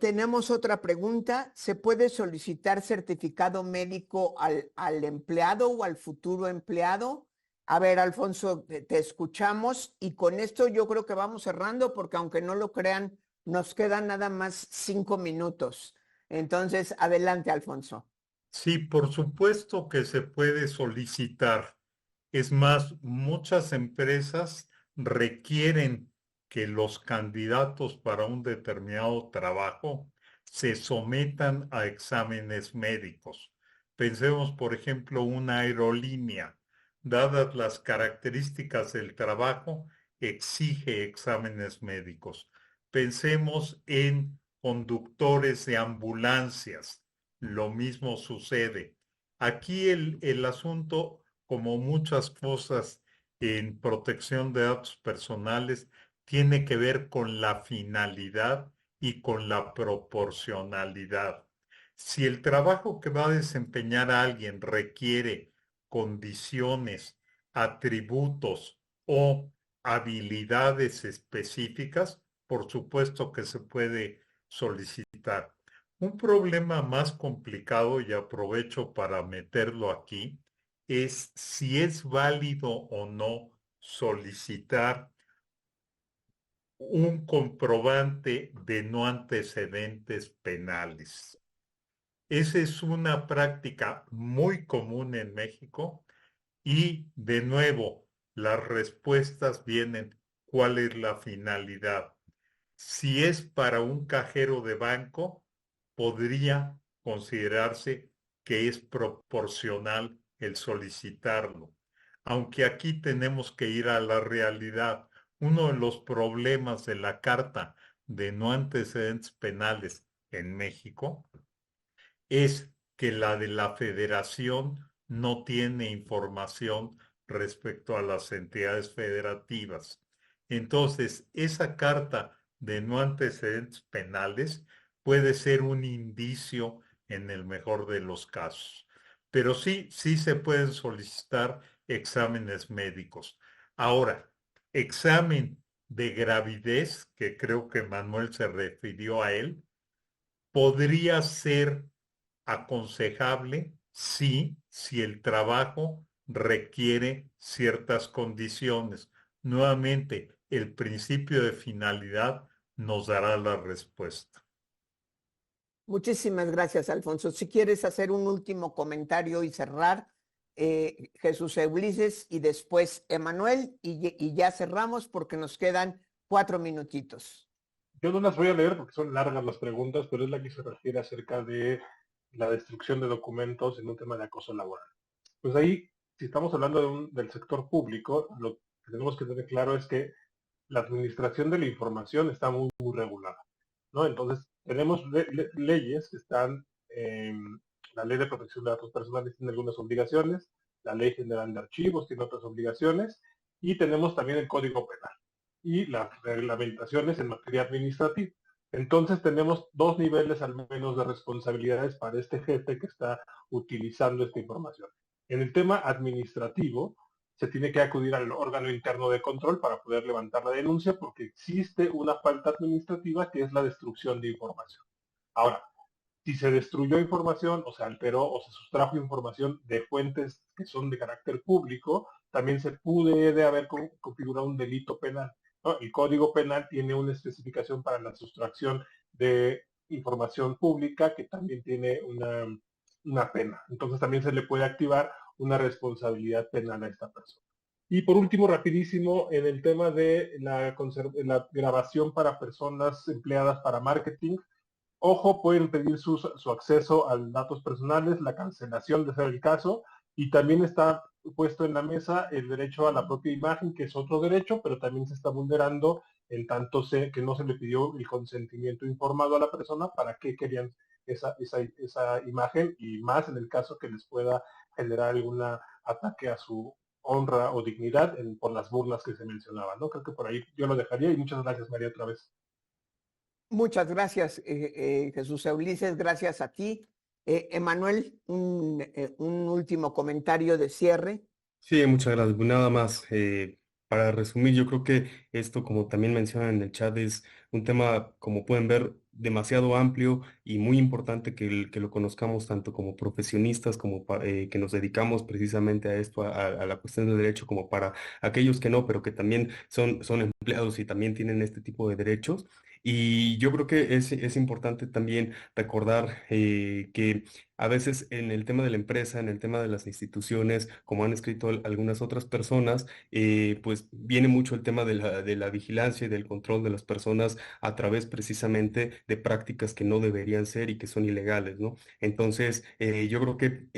Speaker 2: Tenemos otra pregunta. ¿Se puede solicitar certificado médico al empleado o al futuro empleado? A ver, Alfonso, te escuchamos y con esto yo creo que vamos cerrando porque aunque no lo crean, nos quedan nada más 5 minutos. Entonces, adelante, Alfonso.
Speaker 4: Sí, por supuesto que se puede solicitar. Es más, muchas empresas requieren que los candidatos para un determinado trabajo se sometan a exámenes médicos. Pensemos, por ejemplo, una aerolínea. Dadas las características del trabajo, exige exámenes médicos. Pensemos en conductores de ambulancias. Lo mismo sucede. Aquí el asunto, como muchas cosas en protección de datos personales, tiene que ver con la finalidad y con la proporcionalidad. Si el trabajo que va a desempeñar alguien requiere condiciones, atributos o habilidades específicas, por supuesto que se puede solicitar. Un problema más complicado, y aprovecho para meterlo aquí, es si es válido o no solicitar un comprobante de no antecedentes penales. Esa es una práctica muy común en México y, de nuevo, las respuestas vienen, ¿cuál es la finalidad? Si es para un cajero de banco, podría considerarse que es proporcional el solicitarlo. Aunque aquí tenemos que ir a la realidad. Uno de los problemas de la Carta de no antecedentes penales en México es que la de la Federación no tiene información respecto a las entidades federativas. Entonces, esa carta de no antecedentes penales puede ser un indicio en el mejor de los casos. Pero sí se pueden solicitar exámenes médicos. Ahora, examen de gravidez, que creo que Manuel se refirió a él, podría ser aconsejable si el trabajo requiere ciertas condiciones. Nuevamente, el principio de finalidad nos dará la respuesta.
Speaker 2: Muchísimas gracias, Alfonso. Si quieres hacer un último comentario y cerrar, Jesús Ulises y después Emanuel, y ya cerramos porque nos quedan 4 minutitos.
Speaker 3: Yo no las voy a leer porque son largas las preguntas, pero es la que se refiere acerca de la destrucción de documentos en un tema de acoso laboral. Pues ahí, si estamos hablando del sector público, lo que tenemos que tener claro es que la administración de la información está muy, muy regulada, ¿no? Entonces, tenemos leyes que están, la Ley de Protección de Datos Personales tiene algunas obligaciones, la Ley General de Archivos tiene otras obligaciones, y tenemos también el Código Penal y las reglamentaciones en materia administrativa. Entonces tenemos 2 niveles al menos de responsabilidades para este jefe que está utilizando esta información. En el tema administrativo, se tiene que acudir al órgano interno de control para poder levantar la denuncia porque existe una falta administrativa que es la destrucción de información. Ahora, si se destruyó información o se alteró o se sustrajo información de fuentes que son de carácter público, también se puede haber configurado un delito penal, ¿no? El Código Penal tiene una especificación para la sustracción de información pública que también tiene una pena. Entonces también se le puede activar una responsabilidad penal a esta persona. Y por último, rapidísimo, en el tema de la grabación para personas empleadas para marketing, ojo, pueden pedir su acceso a datos personales, la cancelación de ser el caso, y también está puesto en la mesa el derecho a la propia imagen, que es otro derecho, pero también se está vulnerando en tanto que no se le pidió el consentimiento informado a la persona para qué querían esa imagen, y más en el caso que les pueda generar algún ataque a su honra o dignidad por las burlas que se mencionaban, ¿no? Creo que por ahí yo lo dejaría, y muchas gracias, María, otra vez.
Speaker 2: Muchas gracias, Jesús Ulises, gracias a ti. Emanuel, un último comentario de cierre.
Speaker 5: Sí, muchas gracias. Pues nada más, para resumir, yo creo que esto, como también mencionan en el chat, es un tema, como pueden ver, demasiado amplio y muy importante que lo conozcamos tanto como profesionistas, como que nos dedicamos precisamente a esto, a la cuestión del derecho, como para aquellos que no, pero que también son empleados y también tienen este tipo de derechos. Y yo creo que es importante también recordar que a veces en el tema de la empresa, en el tema de las instituciones, como han escrito algunas otras personas, pues viene mucho el tema de la vigilancia y del control de las personas a través precisamente de prácticas que no deberían ser y que son ilegales, ¿no? Entonces, yo creo que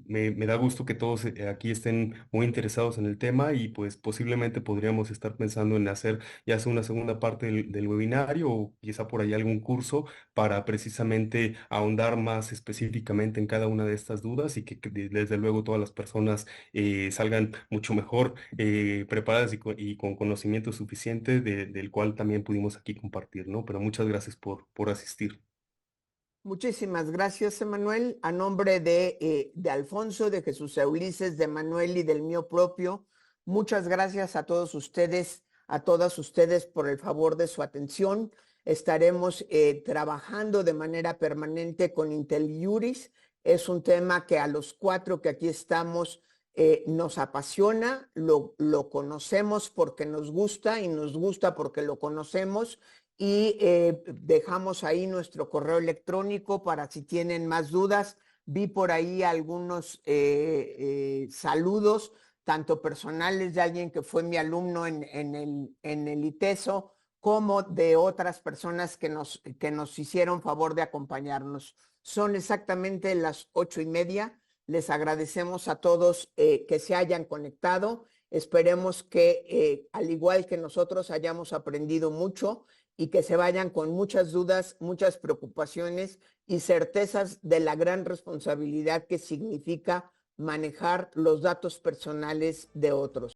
Speaker 5: me da gusto que todos aquí estén muy interesados en el tema y pues posiblemente podríamos estar pensando en hacer ya sea una segunda parte del webinario o quizá por ahí algún curso para precisamente ahondar más específicamente en cada una de estas dudas y que desde luego todas las personas salgan mucho mejor preparadas y con conocimiento suficiente del cual también pudimos aquí compartir, ¿no? Pero muchas gracias por asistir.
Speaker 2: Muchísimas gracias, Emanuel. A nombre de Alfonso, de Jesús Ulises, de Manuel y del mío propio, muchas gracias a todos ustedes, a todas ustedes por el favor de su atención. Estaremos trabajando de manera permanente con IntelliJuris. Es un tema que a los 4 que aquí estamos nos apasiona, lo conocemos porque nos gusta y nos gusta porque lo conocemos. Y dejamos ahí nuestro correo electrónico para si tienen más dudas. Vi por ahí algunos saludos, tanto personales de alguien que fue mi alumno en el ITESO, como de otras personas que nos hicieron favor de acompañarnos. Son exactamente las 8:30. Les agradecemos a todos que se hayan conectado. Esperemos que, al igual que nosotros, hayamos aprendido mucho y que se vayan con muchas dudas, muchas preocupaciones y certezas de la gran responsabilidad que significa manejar los datos personales de otros.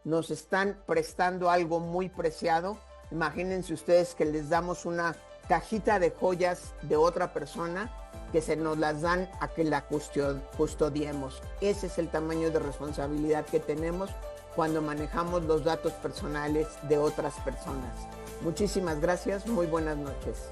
Speaker 2: Nos están prestando algo muy preciado. Imagínense ustedes que les damos una cajita de joyas de otra persona que se nos las dan a que la custodiemos. Ese es el tamaño de responsabilidad que tenemos cuando manejamos los datos personales de otras personas. Muchísimas gracias, muy buenas noches.